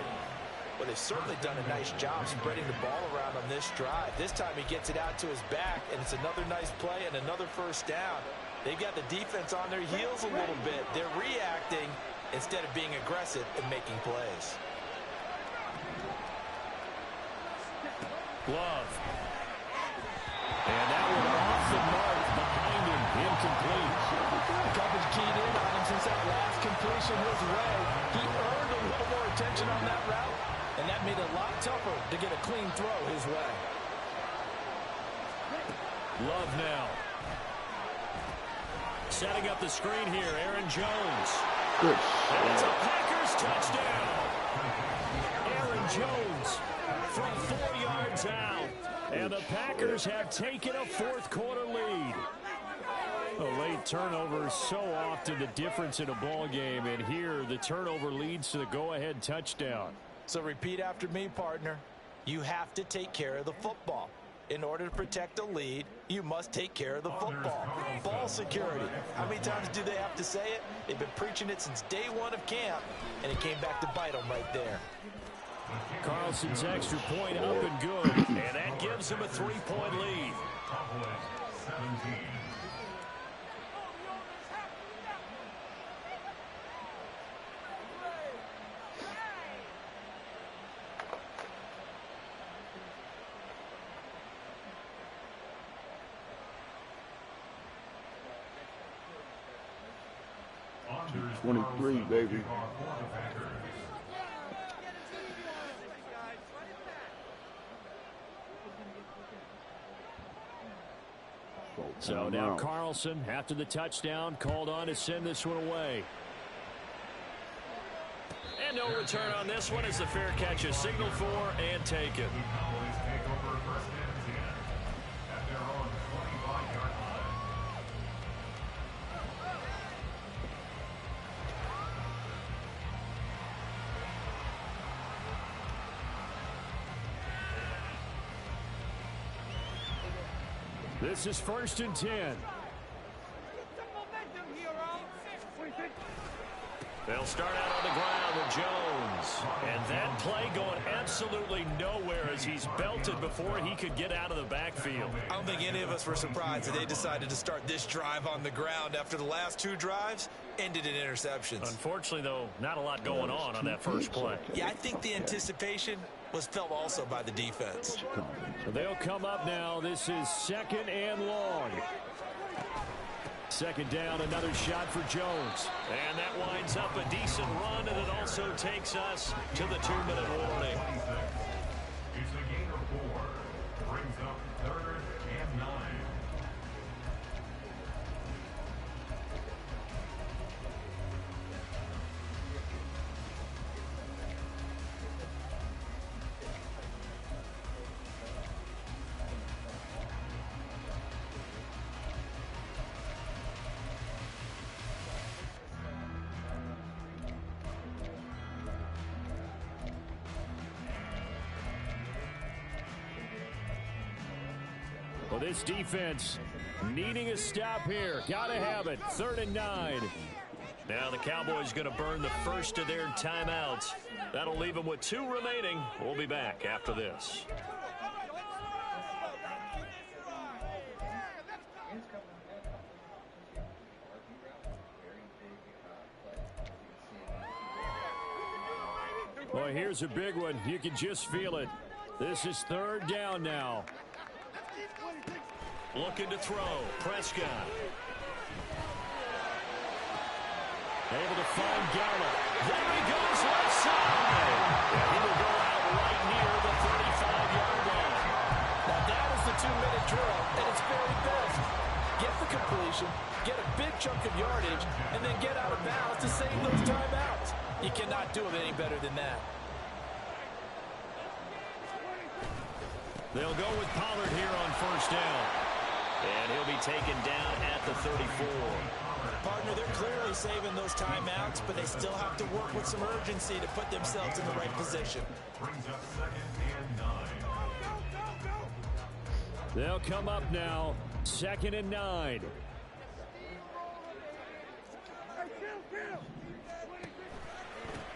Well, they've certainly done a nice job spreading the ball around on this drive. This time he gets it out to his back, and it's another nice play and another 1st down. They've got the defense on their heels a little bit. They're reacting instead of being aggressive and making plays. Love. And that one off the mark behind him. Incomplete. Coverage keyed in on him since that last completion his way. He earned a little more attention on that route, and that made it a lot tougher to get a clean throw his way. Love now. Setting up the screen here, Aaron Jones. Good And it's a shit. Packers touchdown. Aaron Jones from 4 yards out. And the Packers have taken a fourth-quarter lead. A late turnover is so often the difference in a ball game, and here the turnover leads to the go-ahead touchdown. So repeat after me, partner. You have to take care of the football. In order to protect a lead, you must take care of the football. Ball security. How many times do they have to say it? They've been preaching it since day one of camp, and it came back to bite them right there. Carlson's extra point up and good, and that gives him a 3-point lead. Cowboys 17. Anders 23, baby. kickoff for the Packers. So now Carlson, after the touchdown, called on to send this one away. And no return on this one as the fair catch is signaled for and taken. The Cowboys take over first and 10 at their own 25-yard line. This is 1st and 10. They'll start out on the ground with Jones. And that play going absolutely nowhere as he's belted before he could get out of the backfield. I don't think any of us were surprised that they decided to start this drive on the ground after the last 2 drives ended in interceptions. Unfortunately, though, not a lot going on that first play. Yeah, I think the anticipation was felt also by the defense. So they'll come up now. This is 2nd and long. 2nd down, another shot for Jones. And that winds up a decent run, and it also takes us to the 2-minute warning. It's a gain of 4. Brings up 3rd and 9. Well, this defense needing a stop here. Gotta have it. 3rd and 9. Now the Cowboys going to burn the first of their timeouts. That'll leave them with 2 remaining. We'll be back after this. Well, here's a big one. You can just feel it. This is 3rd down now. Looking to throw. Prescott. Able to find Gallup. There he goes left side. And he will go out right near the 35-yard line. Now that is the 2-minute drill, and it's very best. Get the completion, get a big chunk of yardage, and then get out of bounds to save those timeouts. You cannot do it any better than that. They'll go with Pollard here on 1st down. And he'll be taken down at the 34. Partner, they're clearly saving those timeouts, but they still have to work with some urgency to put themselves in the right position. Brings up 2nd and 9. They'll come up now. 2nd and 9.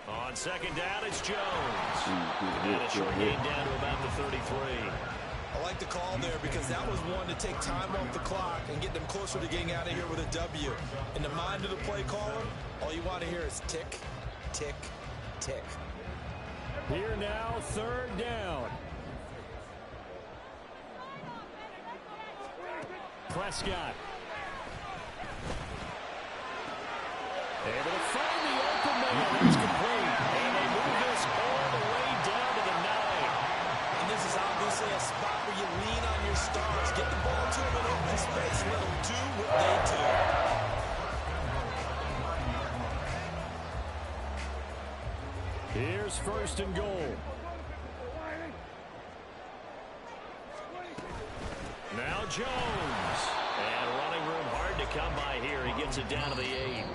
On 2nd down, it's Jones. And a short gain down to about the 33. I like the call there because that was one to take time off the clock and get them closer to getting out of here with a W. In the mind of the play caller, all you want to hear is tick, tick, tick. Here now, 3rd down. Prescott. Able to find the open man. That's complete. And they move this all the way down to the 9. And this is obviously a spot where you lean on your stars. Get the ball to them in open space. Let them do what they do. Here's first and goal. Now Jones. And running room hard to come by here. He gets it down to the 8.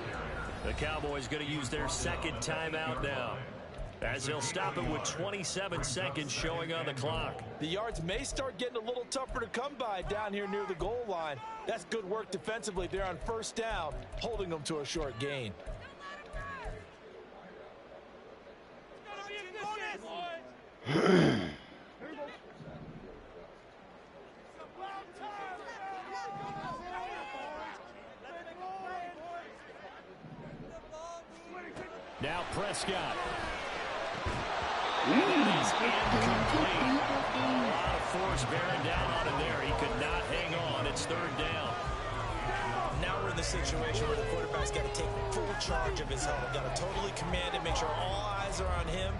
The Cowboys going to use their second timeout now, as they'll stop it with 27 seconds showing on the clock. The yards may start getting a little tougher to come by down here near the goal line. That's good work defensively there on first down, holding them to a short gain. Now Prescott. He's incomplete. A lot of force bearing down on him there. He could not hang on. It's third down. Now we're in the situation where the quarterback's got to take full charge of his helmet. Got to totally command it, make sure all eyes are on him.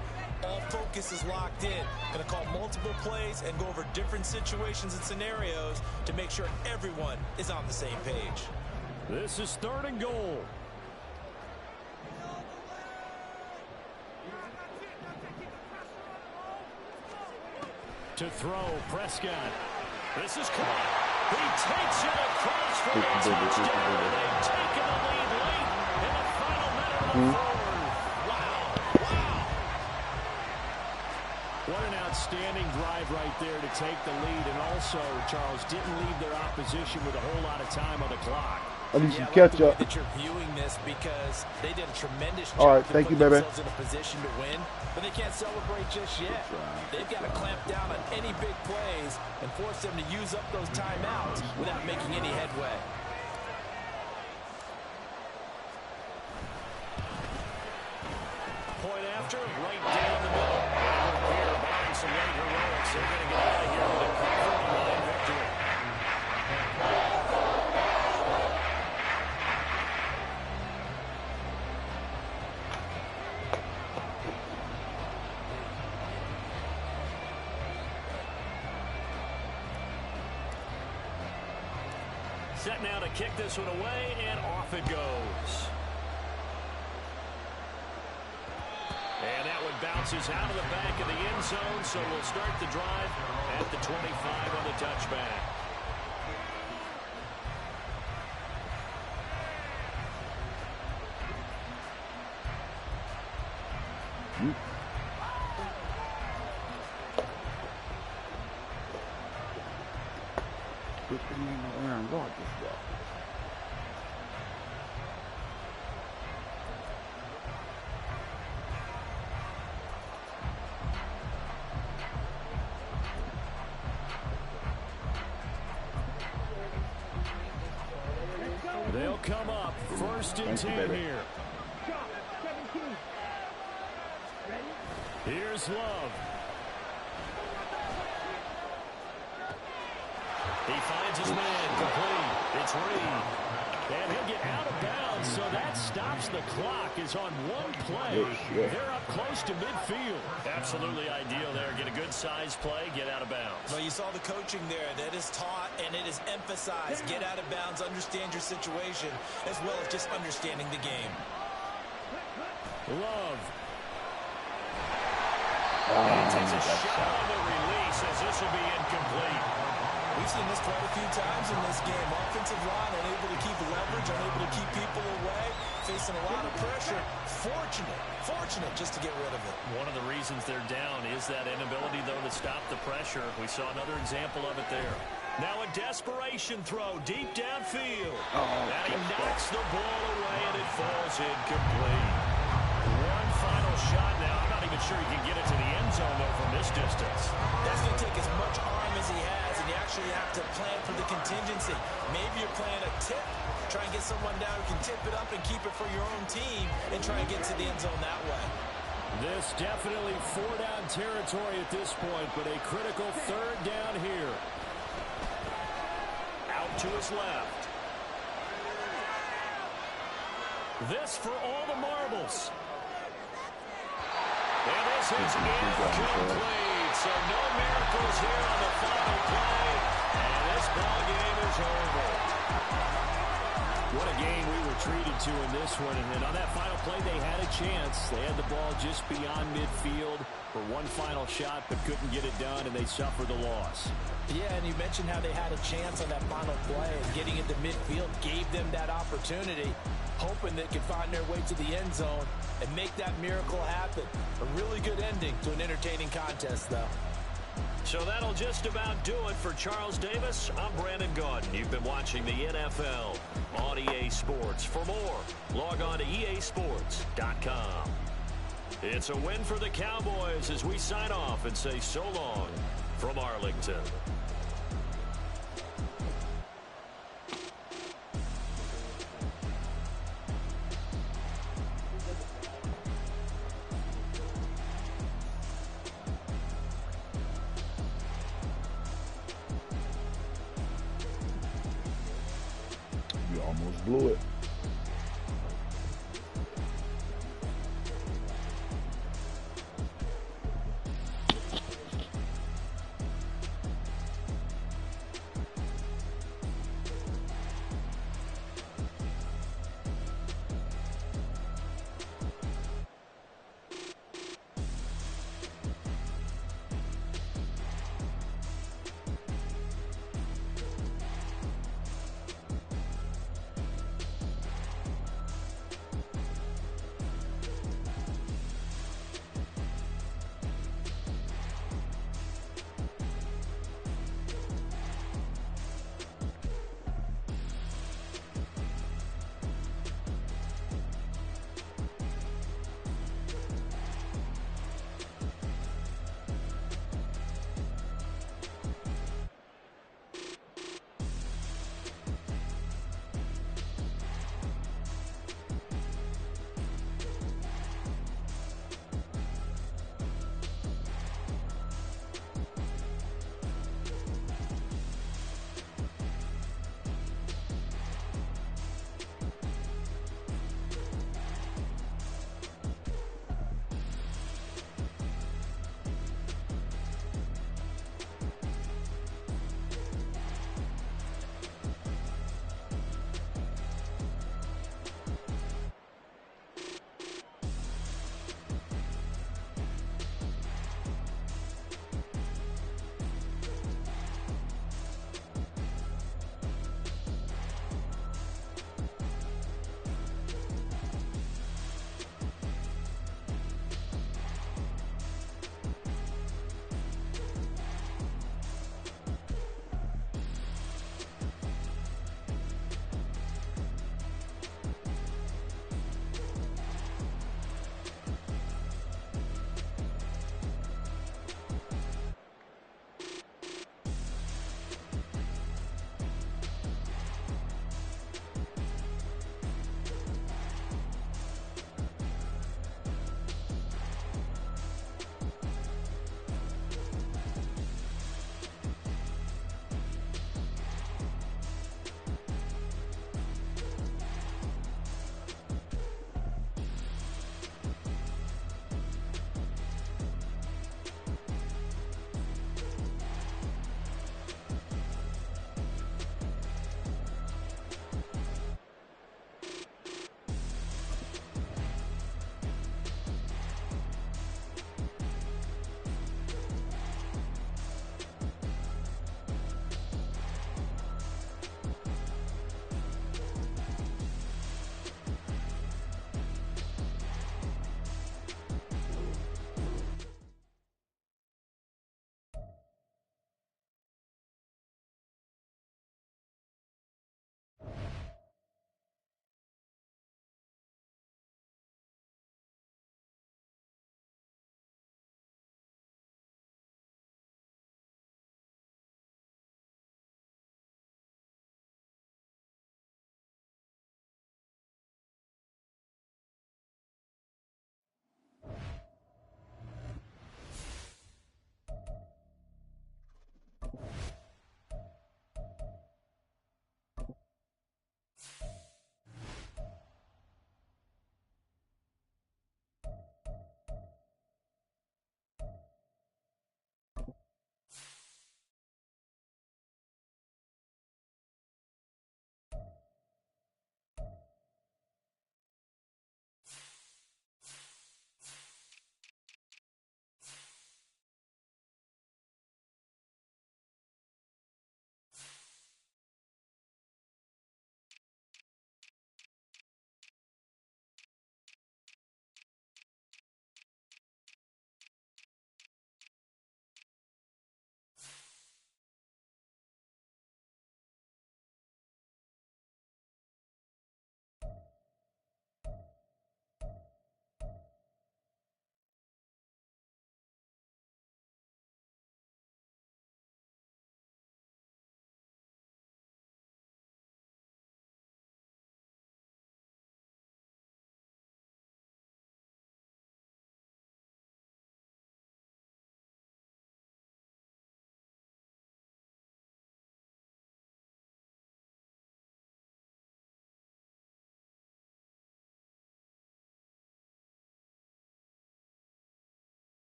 All focus is locked in. Going to call multiple plays and go over different situations and scenarios to make sure everyone is on the same page. This is third and goal. To throw, Prescott. This is caught. He takes it across for a touchdown. They've taken the lead late in the final minute of the fourth. Wow. What an outstanding drive right there to take the lead. And also, Charles, didn't leave their opposition with a whole lot of time on the clock. At least you catch up. That you're viewing this because they did a tremendous job. All right, thank you, baby. Themselves in a position to win, but they can't celebrate just yet. They've got to clamp down on any big plays and force them to use up those timeouts without making any headway. Point after, right down the middle. And we're here behind some late heroics. They're going to get out of here with a comfortable line victory. Set now to kick this one away, and off it goes. And that one bounces out of the back of the end zone, so we'll start the drive at the 25 on the touchback. They'll come up first and 10 here. Here's Love. He finds his man complete. It's Reed. And he'll get out of bounds, so that stops the clock. Is on one play. They're up close to midfield. Absolutely ideal there. Get a good size play, get out of bounds. Well, you saw the coaching there. That is taught and it is emphasized. Get out of bounds, understand your situation, as well as just understanding the game. Love. And he takes a shot on the release, as this will be incomplete. We've seen this quite a few times in this game. Offensive line unable to keep leverage, unable to keep people away, facing a lot of pressure. Fortunate just to get rid of it. One of the reasons they're down is that inability, though, to stop the pressure. We saw another example of it there. Now a desperation throw deep downfield. And he knocks the ball away, and it falls incomplete. One final shot now. I'm not even sure he can get it to the end zone, though, from this distance. That's going to take as much arm as he has, and you actually have to plan for the contingency. Maybe you're playing a tip. Try and get someone down who can tip it up and keep it for your own team and try and get to the end zone that way. This definitely four-down territory at this point, but a critical third down here. Out to his left. This for all the marbles. And this is incomplete. So no miracles here on the final play. And this ball game is over. What a game we were treated to in this one. And on that final play, they had a chance. They had the ball just beyond midfield for one final shot, but couldn't get it done, and they suffered the loss. Yeah, and you mentioned how they had a chance on that final play, and getting into midfield gave them that opportunity, hoping they could find their way to the end zone and make that miracle happen. A really good ending to an entertaining contest, though. So that'll just about do it for Charles Davis. I'm Brandon Gaudin. You've been watching the NFL on EA Sports. For more, log on to easports.com. It's a win for the Cowboys as we sign off and say so long from Arlington. You almost blew it.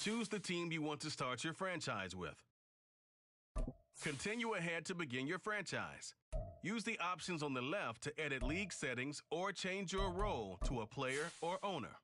Choose the team you want to start your franchise with. Continue ahead to begin your franchise. Use the options on the left to edit league settings or change your role to a player or owner.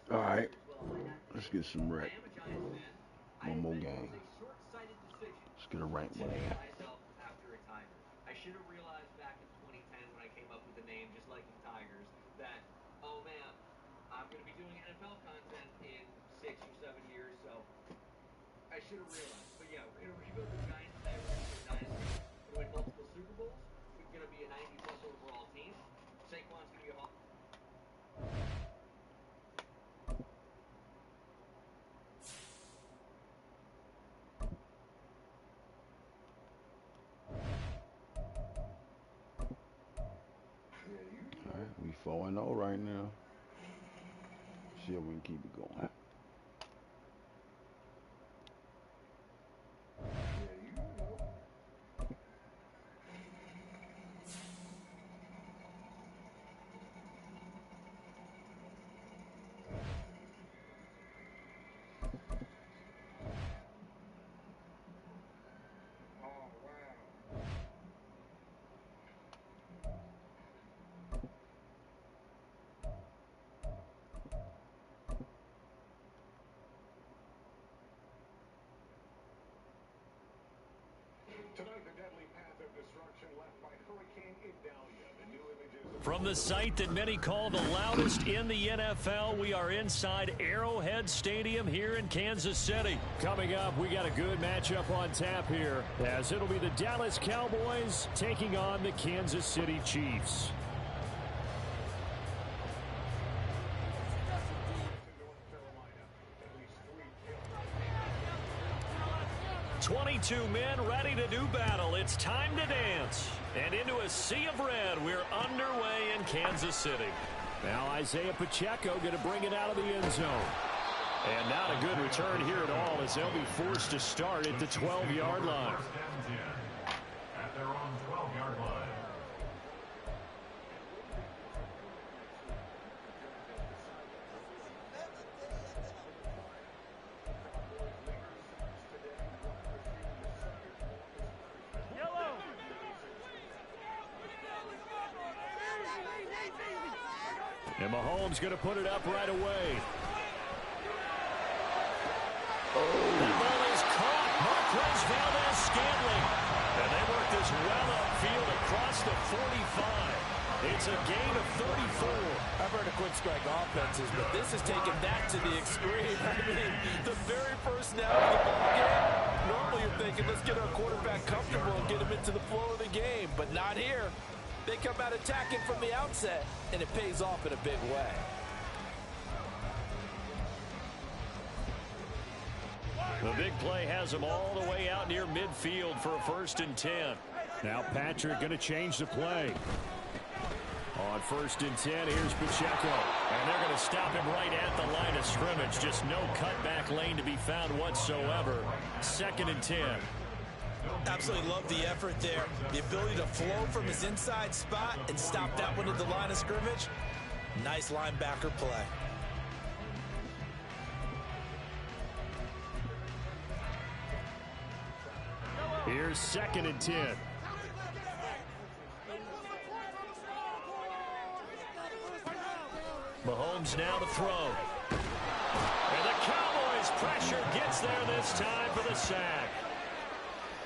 All right, let's get some rec. One more game. Let's get a rank one in. I should have realized back in 2010 when I came up with the name, just like the Tigers, that, oh man, I'm going to be doing NFL content in 6 or 7 years, so I should have realized. But yeah, we're going to rebuild the Giants today. We're going to be a dynasty. We're going to win multiple Super Bowls. We're going to be a 90-plus overall team. Saquon's going to be a Hall. All right, we 4-0 right now. See if we can keep it going. Tonight, the deadly path of destruction left by Hurricane Idalia. The new images of From the site that many call the loudest in the NFL, we are inside Arrowhead Stadium here in Kansas City. Coming up, we got a good matchup on tap here, as it'll be the Dallas Cowboys taking on the Kansas City Chiefs. North Carolina. At least 3 22 men ready to do battle. It's time to dance. And into a sea of red, we're underway in Kansas City. Now Isaiah Pacheco going to bring it out of the end zone. And not a good return here at all, as they'll be forced to start at the 12-yard line. First and 10 at their own 12-yard line. And Mahomes going to put it up right away. That ball is caught. Marquez Valdez-Scantling. And they work this well upfield across the 45. It's a gain of 34. I've heard of quick strike offenses, but this has taken that to the extreme. I mean, the very first snap of the ball game, normally you're thinking, let's get our quarterback comfortable and get him into the flow of the game, but not here. They come out attacking from the outset, and it pays off in a big way. The big play has them all the way out near midfield for a 1st and 10. Now Patrick going to change the play. On 1st and 10, here's Pacheco. And they're going to stop him right at the line of scrimmage. Just no cutback lane to be found whatsoever. 2nd and 10. Absolutely love the effort there. The ability to flow from his inside spot and stop that one at the line of scrimmage. Nice linebacker play. Here's 2nd and 10. Mahomes now to throw. And the Cowboys pressure gets there this time for the sack.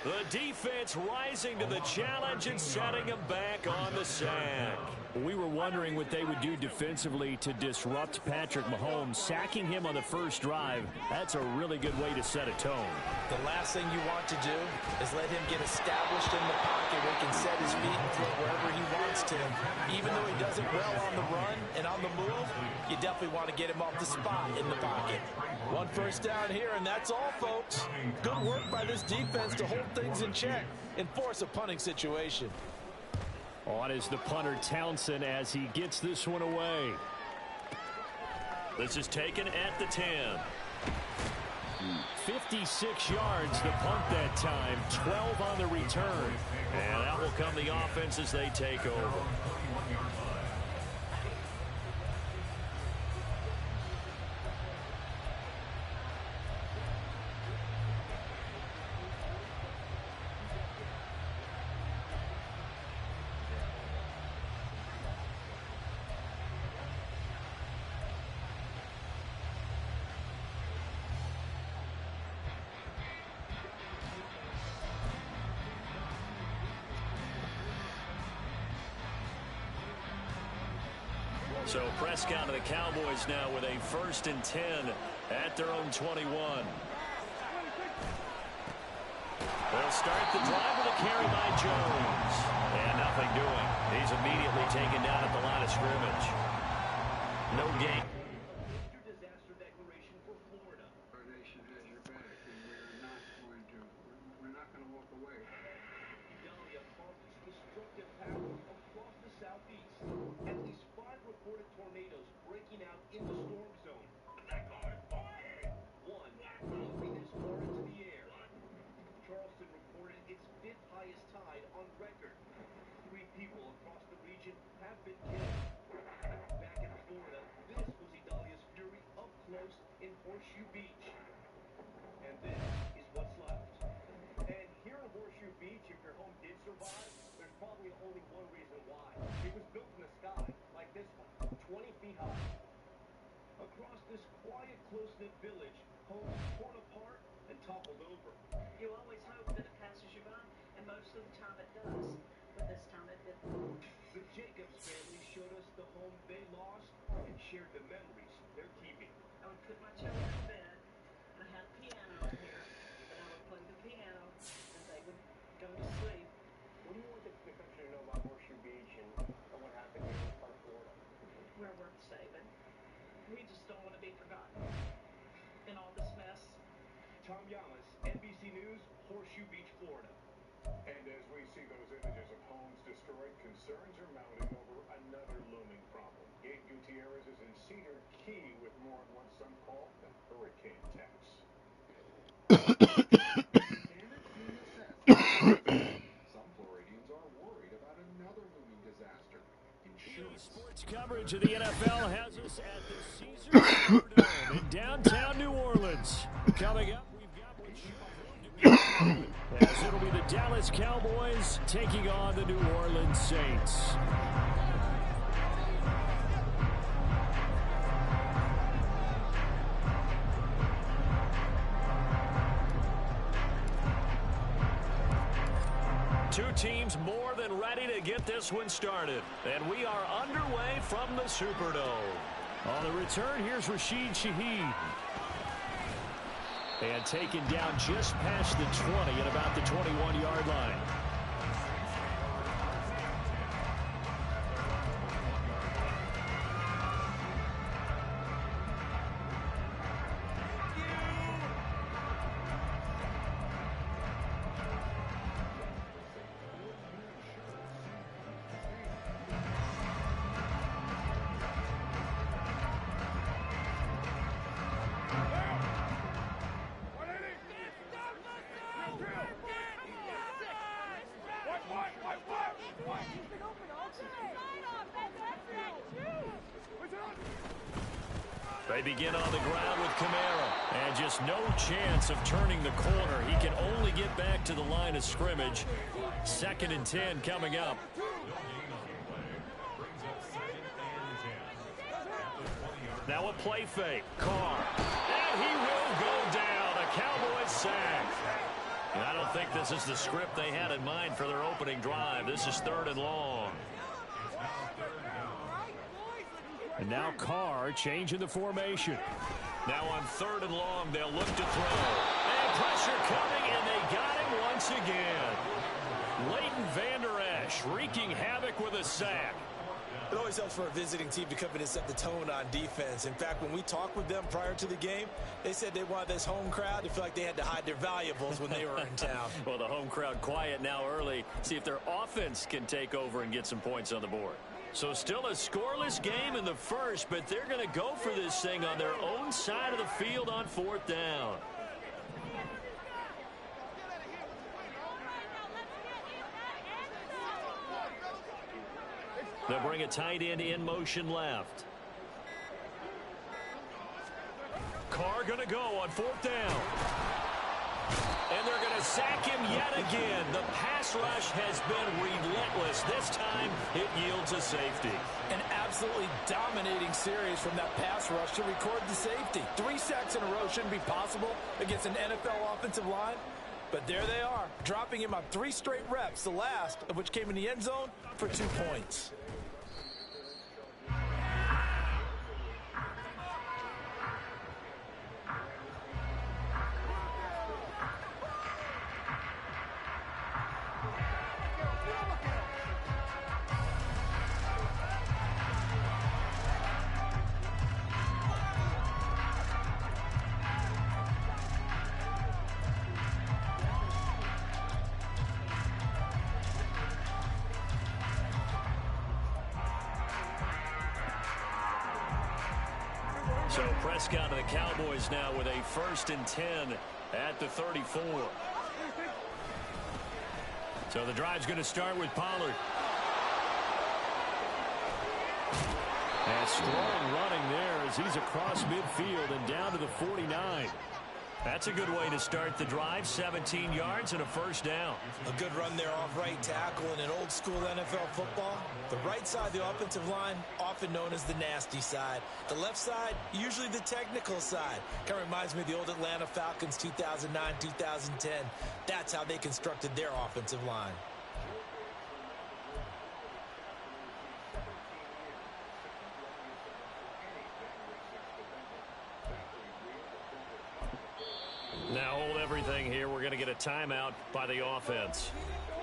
The defense rising to the challenge and setting him back on the sack. We were wondering what they would do defensively to disrupt Patrick Mahomes. Sacking him on the first drive, that's a really good way to set a tone. The last thing you want to do is let him get established in the pocket where he can set his feet and throw wherever he wants to. Even though he does it well on the run and on the move, you definitely want to get him off the spot in the pocket. 1 first down here, and that's all, folks. Good work by this defense to hold things in check and force a punting situation. On is the punter Townsend as he gets this one away. This is taken at the 10. 56 yards the punt that time, 12 on the return. And that will come the offense as they take over. So Prescott of the Cowboys now with a 1st and 10 at their own 21. They'll start the drive with a carry by Jones. And nothing doing. He's immediately taken down at the line of scrimmage. No gain. Disaster declaration for Florida. Our nation has your back, and we're not going to walk away. Dahlia causes destructive power across the southeast. At least 5 reported tornadoes breaking out in the storm zone. One moving as far into the air. Charleston reported its 5th highest tide on record. 3 people across the region have been killed. Back in Florida, this was Idalia's fury up close in Horseshoe Beach. And this is what's left. And here in Horseshoe Beach, if your home did survive, there's probably only one reason why. It was built in the sky, like this one, 20 feet high. Across this quiet, close-knit village, homes torn apart and toppled over. You always hope that it passes you by, and most of the time it does. But this time it didn't. The Jacobs family showed us the home they lost and shared the memories they're keeping. I would put my children in bed, and I had a piano in here, and I would play the piano, and they would go to sleep. What do you want the country to know about Horseshoe Beach and what happened here in Park, Florida? We're worth saving. We just don't want to be forgotten. In all this mess. Tom Yamas, NBC News, Horseshoe Beach, Florida. And as we see those images of homes destroyed, concerns are mounting over another looming problem. Gabe Gutierrez is in Cedar Key with more on what some call the hurricane tax. Some Floridians are worried about another looming disaster. Sports coverage of the NFL has us at the Caesars Superdome in downtown New Orleans. Coming up, we've got what should prove to be as it'll be the Dallas Cowboys taking on the New Orleans Saints. Two teams more than ready to get this one started. And we are underway from the Superdome. On the return, here's Rashid Shaheed. And taken down just past the 20 at about the 21-yard line. They begin on the ground with Kamara, and just no chance of turning the corner. He can only get back to the line of scrimmage. 2nd and 10 coming up. Now a play fake. Carr. And he will go down. A Cowboys sack. And I don't think this is the script they had in mind for their opening drive. This is 3rd and long. And now Carr changing the formation. Now on 3rd and long, they'll look to throw. And pressure coming, and they got him once again. Leighton Vander Esch wreaking havoc with a sack. It always helps for a visiting team to come in and set the tone on defense. In fact, when we talked with them prior to the game, they said they wanted this home crowd to feel like they had to hide their valuables when they were in town. Well, the home crowd quiet now early. See if their offense can take over and get some points on the board. So still a scoreless game in the first, but they're going to go for this thing on their own side of the field on 4th down. They'll bring a tight end in motion left. Carr going to go on 4th down. And they're going to sack him yet again. The pass rush has been relentless. This time, it yields a safety. An absolutely dominating series from that pass rush to record the safety. 3 sacks in a row shouldn't be possible against an NFL offensive line. But there they are, dropping him on 3 straight reps, the last of which came in the end zone for 2 points. So Prescott and the Cowboys now with a 1st and 10 at the 34. So the drive's going to start with Pollard. And strong running there as he's across midfield and down to the 49. That's a good way to start the drive. 17 yards and a 1st down. A good run there off right tackle. In an old school NFL football, the right side of the offensive line, often known as the nasty side. The left side, usually the technical side. Kind of reminds me of the old Atlanta Falcons 2009, 2010. That's how they constructed their offensive line. Now hold everything here. We're going to get a timeout by the offense.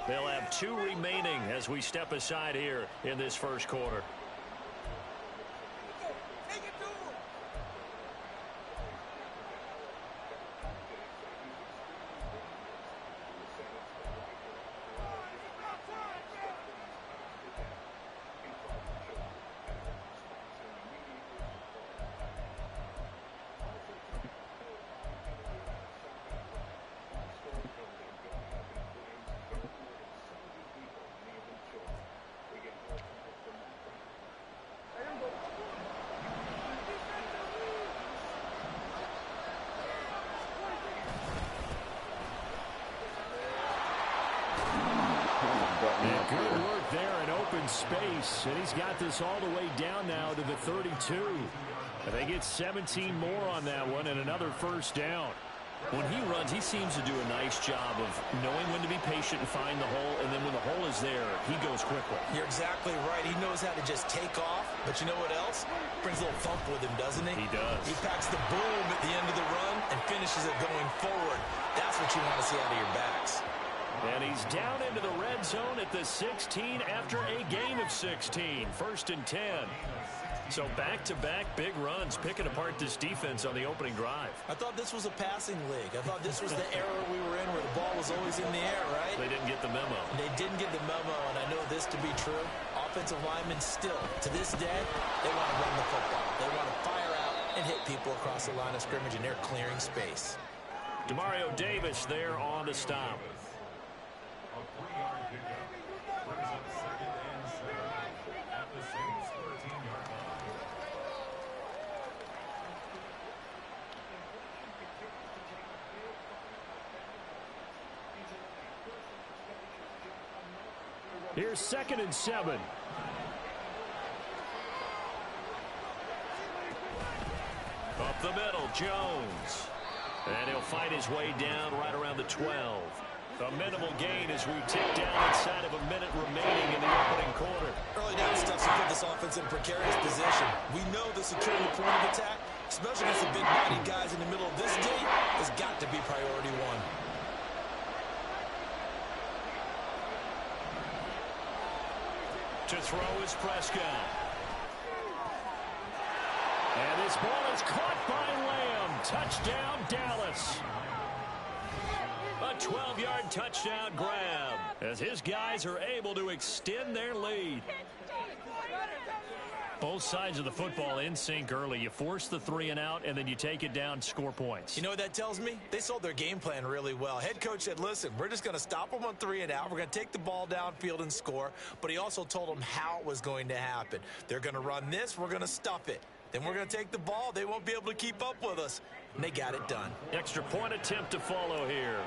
They'll have 2 remaining as we step aside here in this 1st quarter. Good work there in open space, and he's got this all the way down now to the 32. And they get 17 more on that one and another 1st down. When he runs, he seems to do a nice job of knowing when to be patient and find the hole, and then when the hole is there, he goes quickly. You're exactly right. He knows how to just take off, but you know what else? Brings a little thump with him, doesn't he? He does. He packs the boom at the end of the run and finishes it going forward. That's what you want to see out of your backs. And he's down into the red zone at the 16 after a gain of 16. 1st and 10. So back-to-back big runs, picking apart this defense on the opening drive. I thought this was a passing league. I thought this was the era we were in where the ball was always in the air, right? They didn't get the memo. They didn't get the memo, and I know this to be true. Offensive linemen still, to this day, they want to run the football. They want to fire out and hit people across the line of scrimmage, and they're clearing space. Demario Davis there on the stop. Here's 2nd and 7. Up the middle, Jones. And he'll fight his way down right around the 12. A minimal gain as we tick down inside of a minute remaining in the opening quarter. Early down stuff to put this offense in a precarious position. We know the securing the point of attack, especially against the big-bodied guys in the middle of this game, has got to be priority 1. To throw is Prescott. And this ball is caught by Lamb. Touchdown, Dallas. A 12-yard touchdown grab as his guys are able to extend their lead. Both sides of the football in sync early. You force the 3 and out, and then you take it down, score points. You know what that tells me? They sold their game plan really well. Head coach said, listen, we're just going to stop them on 3 and out. We're going to take the ball downfield and score. But he also told them how it was going to happen. They're going to run this. We're going to stuff it. Then we're going to take the ball. They won't be able to keep up with us. And they got it done. Extra point attempt to follow here.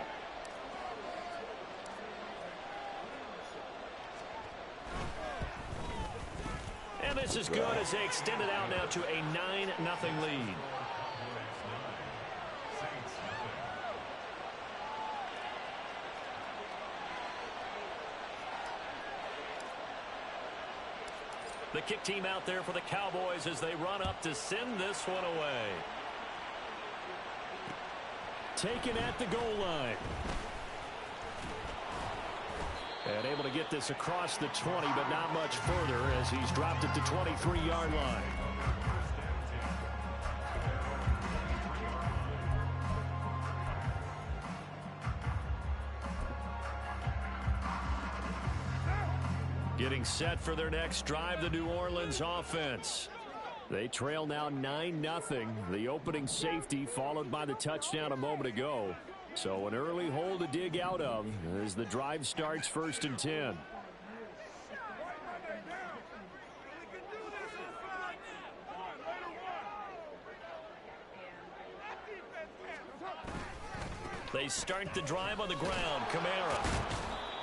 And this is good as they extend it out now to a 9-0 lead. The kick team out there for the Cowboys as they run up to send this one away. Taken at the goal line. And able to get this across the 20, but not much further as he's dropped at the 23-yard line. Getting set for their next drive, the New Orleans offense. They trail now 9-0. The opening safety followed by the touchdown a moment ago. So an early hole to dig out of as the drive starts 1st and 10. They start the drive on the ground. Kamara.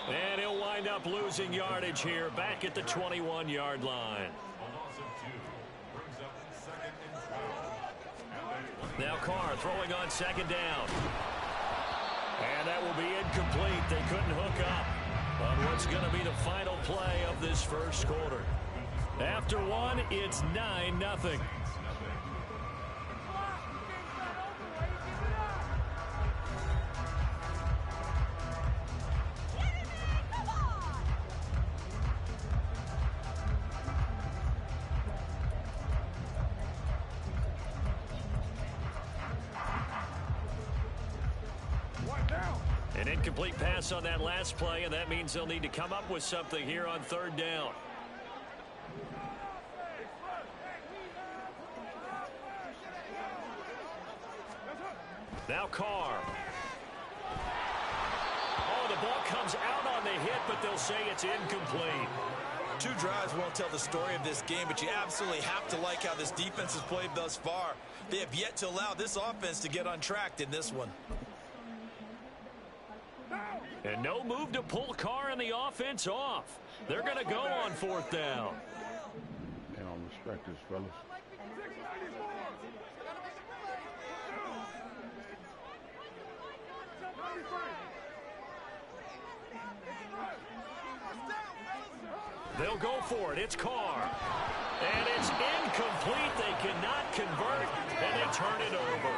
And he'll wind up losing yardage here back at the 21-yard line. Now Carr throwing on 2nd down. And that will be incomplete. They couldn't hook up on what's going to be the final play of this first quarter. After one, it's 9-0. An incomplete pass on that last play, and that means they'll need to come up with something here on 3rd down. Now Carr. Oh, the ball comes out on the hit, but they'll say it's incomplete. 2 drives won't tell the story of this game, but you absolutely have to like how this defense has played thus far. They have yet to allow this offense to get untracked in this one. And no move to pull Carr and the offense off. They're going to go on 4th down. They don't respect this, fellas. They'll go for it. It's Carr. And it's incomplete. They cannot convert, and they turn it over.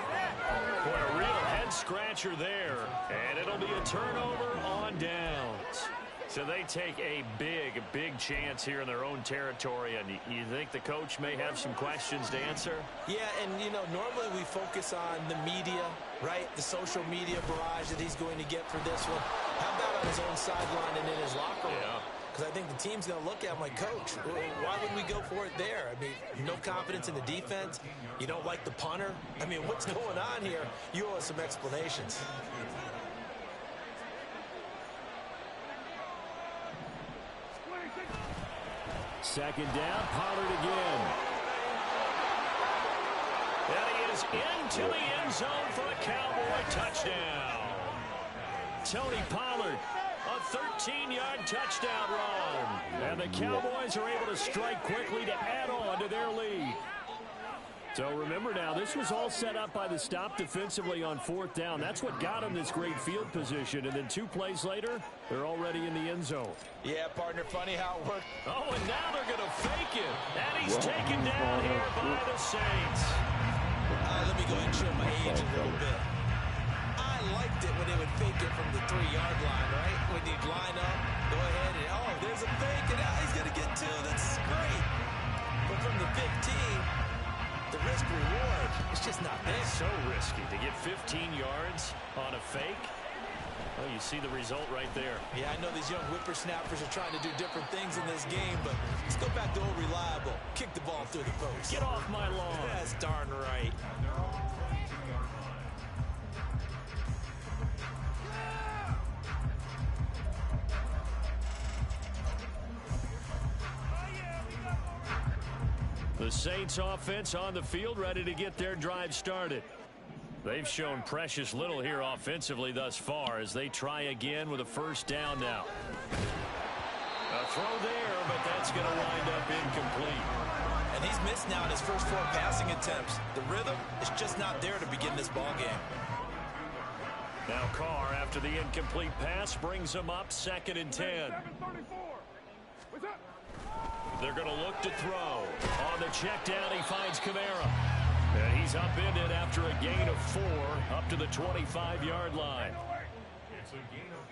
Boy, a real head-scratcher there. And it'll be a turnover on downs. So they take a big chance here in their own territory. And you think the coach may have some questions to answer? Yeah, and, you know, normally we focus on the media, right? The social media barrage that he's going to get for this one. How about on his own sideline and in his locker room? Yeah. Because I think the team's going to look at him like, Coach, why would we go for it there? I mean, no confidence in the defense. You don't like the punter. I mean, what's going on here? You owe us some explanations. Second down, Pollard again. And he is into the end zone for a Cowboy touchdown. Tony Pollard, a 13-yard touchdown run. And the Cowboys are able to strike quickly to add on to their lead. So remember now, this was all set up by the stop defensively on 4th down. That's what got them this great field position. And then 2 plays later, they're already in the end zone. Yeah, partner, funny how it worked. Oh, and now they're going to fake it. And he's taken down here by the Saints. Let me go ahead and show my age a little bit. I liked it when they would fake it from the 3-yard line, right? When you'd line up, go ahead and, oh, there's a fake, and now he's going to get 2. That's great. But from the 15, the risk-reward, it's just not there. It's so risky to get 15 yards on a fake. Well, you see the result right there. Yeah, I know these young whippersnappers are trying to do different things in this game, but let's go back to old reliable. Kick the ball through the post. Get off my lawn. That's darn right. The Saints offense on the field, ready to get their drive started. They've shown precious little here offensively thus far as they try again with a 1st down now. A throw there, but that's going to wind up incomplete. And he's missed now in his first 4 passing attempts. The rhythm is just not there to begin this ball game. Now Carr, after the incomplete pass, brings him up 2nd and 10. They're going to look to throw. On the check down, he finds Kamara. And he's upended after a gain of 4 up to the 25-yard line. It's a gain of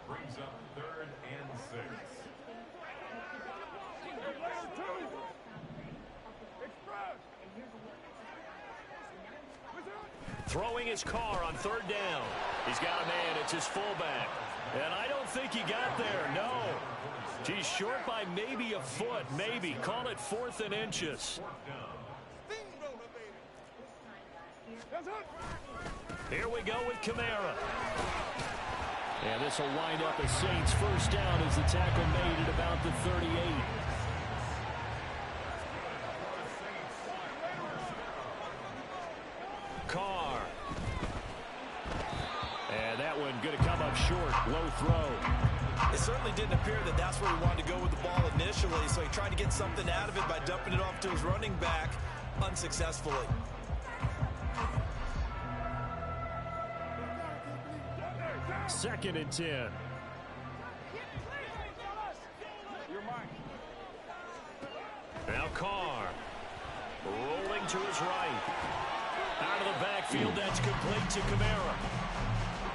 4. Brings up 3rd and 6. Throwing his Carr on 3rd down. He's got a man. It's his fullback. And I don't think he got there. No. She's short by maybe a foot, maybe. Call it 4th and inches. Here we go with Kamara. And this will wind up a Saints first down as the tackle made at about the 38. Carr. And that one going to come up short. Low throw. It certainly didn't appear that that's where he wanted to go with the ball initially, so he tried to get something out of it by dumping it off to his running back unsuccessfully. Second and 10. Now Carr. Rolling to his right. Out of the backfield, that's complete to Kamara.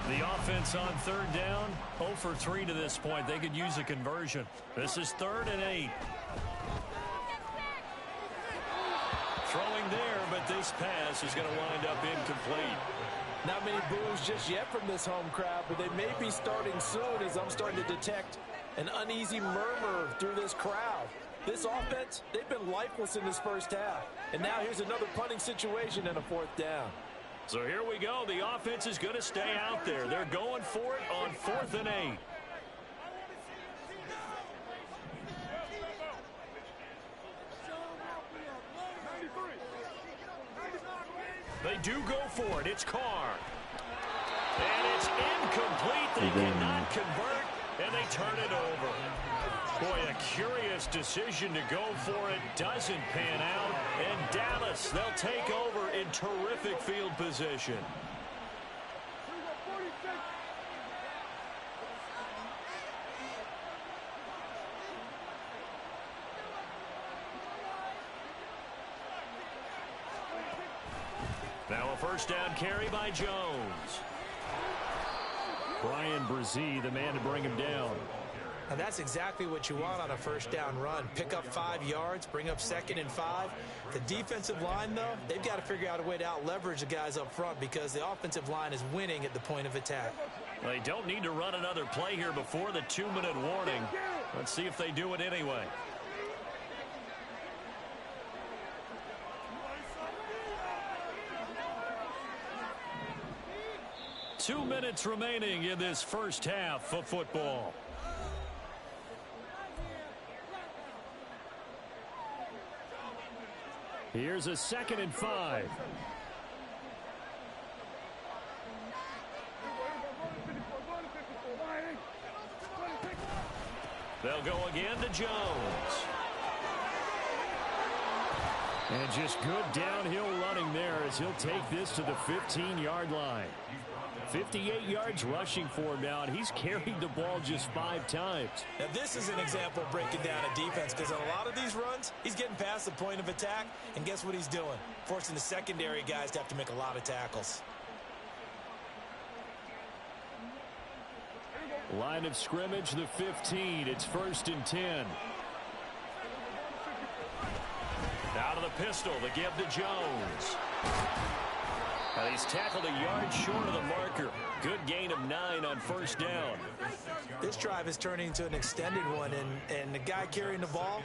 The offense on 3rd down, 0 for 3 to this point. They could use a conversion. This is 3rd and 8. Throwing there, but this pass is going to wind up incomplete. Not many boos just yet from this home crowd, but they may be starting soon as I'm starting to detect an uneasy murmur through this crowd. This offense, they've been lifeless in this first half. And now here's another punting situation and a 4th down. So here we go. The offense is going to stay out there. They're going for it on 4th and 8. They do go for it. It's Carr. And it's incomplete. They cannot convert, and they turn it over. Boy, a curious decision to go for it. Doesn't pan out. And Dallas, they'll take over in terrific field position. Now a first down carry by Jones. Brian Brzee, the man to bring him down. And that's exactly what you want on a first down run. Pick up 5 yards, bring up 2nd and 5. The defensive line, though, they've got to figure out a way to out-leverage the guys up front because the offensive line is winning at the point of attack. They don't need to run another play here before the 2-minute warning. Let's see if they do it anyway. Two minutes remaining in this first half of football. Here's a 2nd and 5. They'll go again to Jones. And just good downhill running there as he'll take this to the 15-yard line. 58 yards rushing for him now, and he's carried the ball just 5 times. Now, this is an example of breaking down a defense because on a lot of these runs, he's getting past the point of attack, and guess what he's doing? Forcing the secondary guys to have to make a lot of tackles. Line of scrimmage, the 15. It's 1st and 10. Out of the pistol, the give to Jones. And he's tackled a yard short of the marker. Good gain of 9 on first down. This drive is turning into an extended one, and the guy carrying the ball,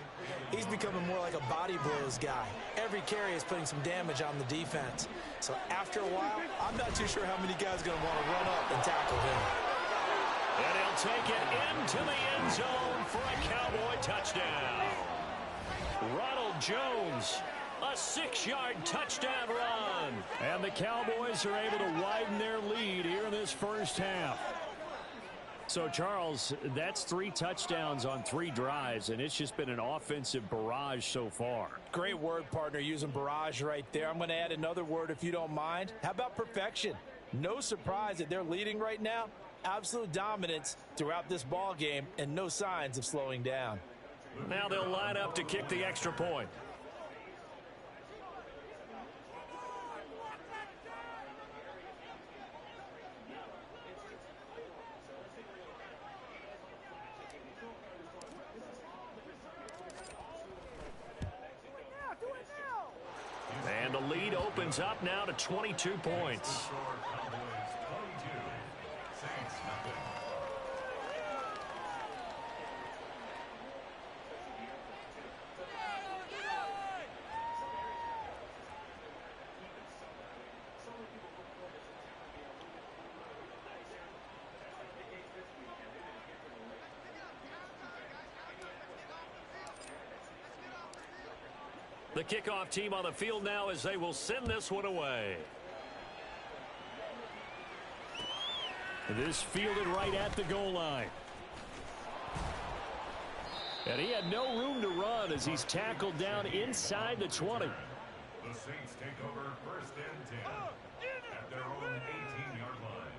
he's becoming more like a body blows guy. Every carry is putting some damage on the defense. So after a while, I'm not too sure how many guys are going to want to run up and tackle him. And he'll take it into the end zone for a Cowboy touchdown. Ronald Jones, a 6-yard touchdown run. And the Cowboys are able to widen their lead here in this first half. So, Charles, that's 3 touchdowns on 3 drives, and it's just been an offensive barrage so far. Great word, partner, using barrage right there. I'm going to add another word if you don't mind. How about perfection? No surprise that they're leading right now. Absolute dominance throughout this ball game and no signs of slowing down. Now they'll line up to kick the extra point. And the lead opens up now to 22 points. The kickoff team on the field now as they will send this one away. This fielded right at the goal line. And he had no room to run as he's tackled down inside the 20. The Saints take over 1st and 10 at their own 18-yard line.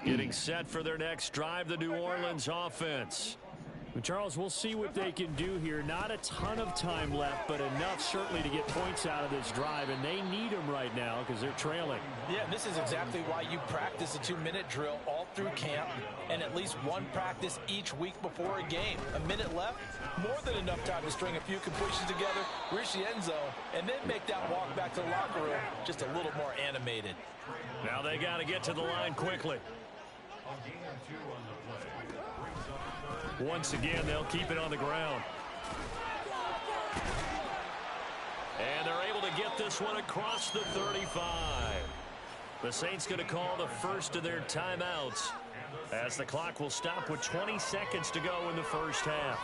Getting set for their next drive, the New Orleans offense. Charles, we'll see what they can do here. Not a ton of time left, but enough certainly to get points out of this drive, and they need them right now because they're trailing. Yeah, and this is exactly why you practice a 2-minute drill all through camp and at least one practice each week before a game. A minute left, more than enough time to string a few completions together, reach the end zone, and then make that walk back to the locker room just a little more animated. Now they got to get to the line quickly. Once again, they'll keep it on the ground. And they're able to get this one across the 35. The Saints going to call the first of their timeouts as the clock will stop with 20 seconds to go in the first half.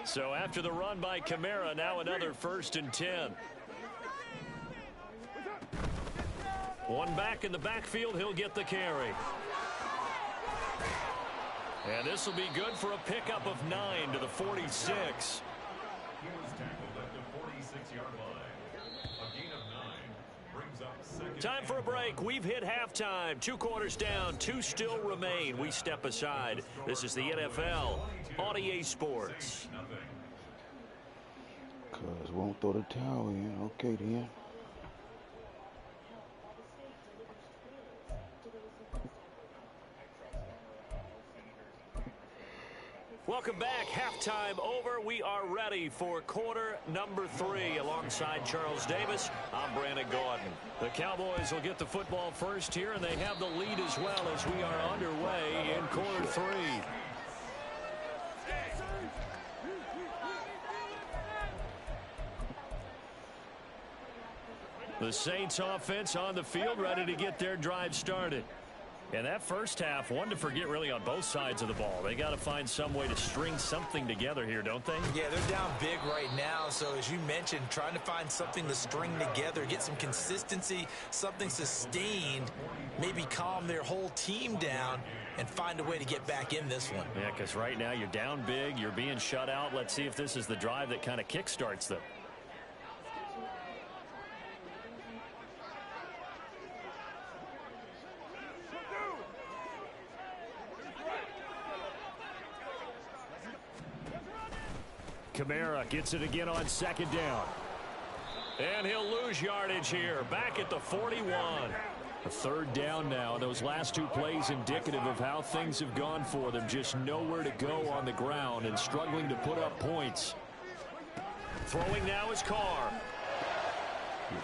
So after the run by Kamara, now another 1st and 10. One back in the backfield, he'll get the carry. And this will be good for a pickup of 9 to the 46. He was tackled at the 46-yard line. A gain of 9 brings up 2nd. Time for a break. We've hit halftime. 2 quarters down, 2 still remain. We step aside. This is the NFL on EA Sports. Cuz won't throw the towel in. Okay, then. Welcome back. Halftime over. We are ready for quarter number 3. Alongside Charles Davis, I'm Brandon Gordon. The Cowboys will get the football first here, and they have the lead as well as we are underway in quarter 3. The Saints offense on the field ready to get their drive started. And that first half, one to forget really on both sides of the ball. They got to find some way to string something together here, don't they? Yeah, they're down big right now. So as you mentioned, trying to find something to string together, get some consistency, something sustained, maybe calm their whole team down and find a way to get back in this one. Yeah, because right now you're down big, you're being shut out. Let's see if this is the drive that kind of kickstarts them. Kamara gets it again on 2nd down. And he'll lose yardage here. Back at the 41. A 3rd down now. Those last 2 plays indicative of how things have gone for them. Just nowhere to go on the ground and struggling to put up points. Throwing now is Carr.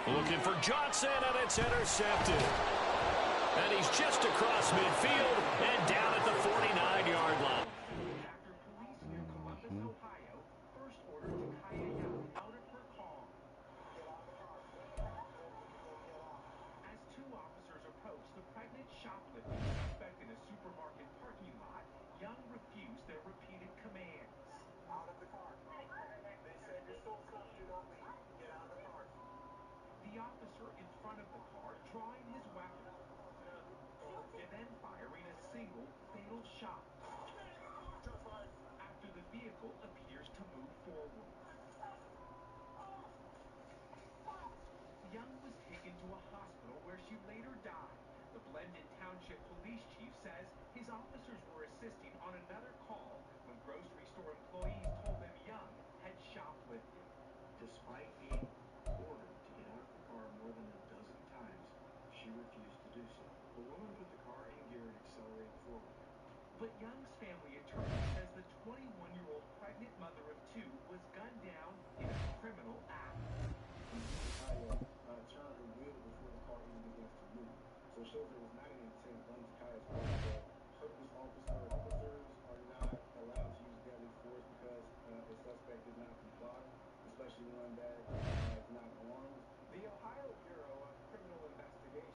Looking for Johnson, and it's intercepted. And he's just across midfield and down at the 49-yard line. But Young's family attorney says the 21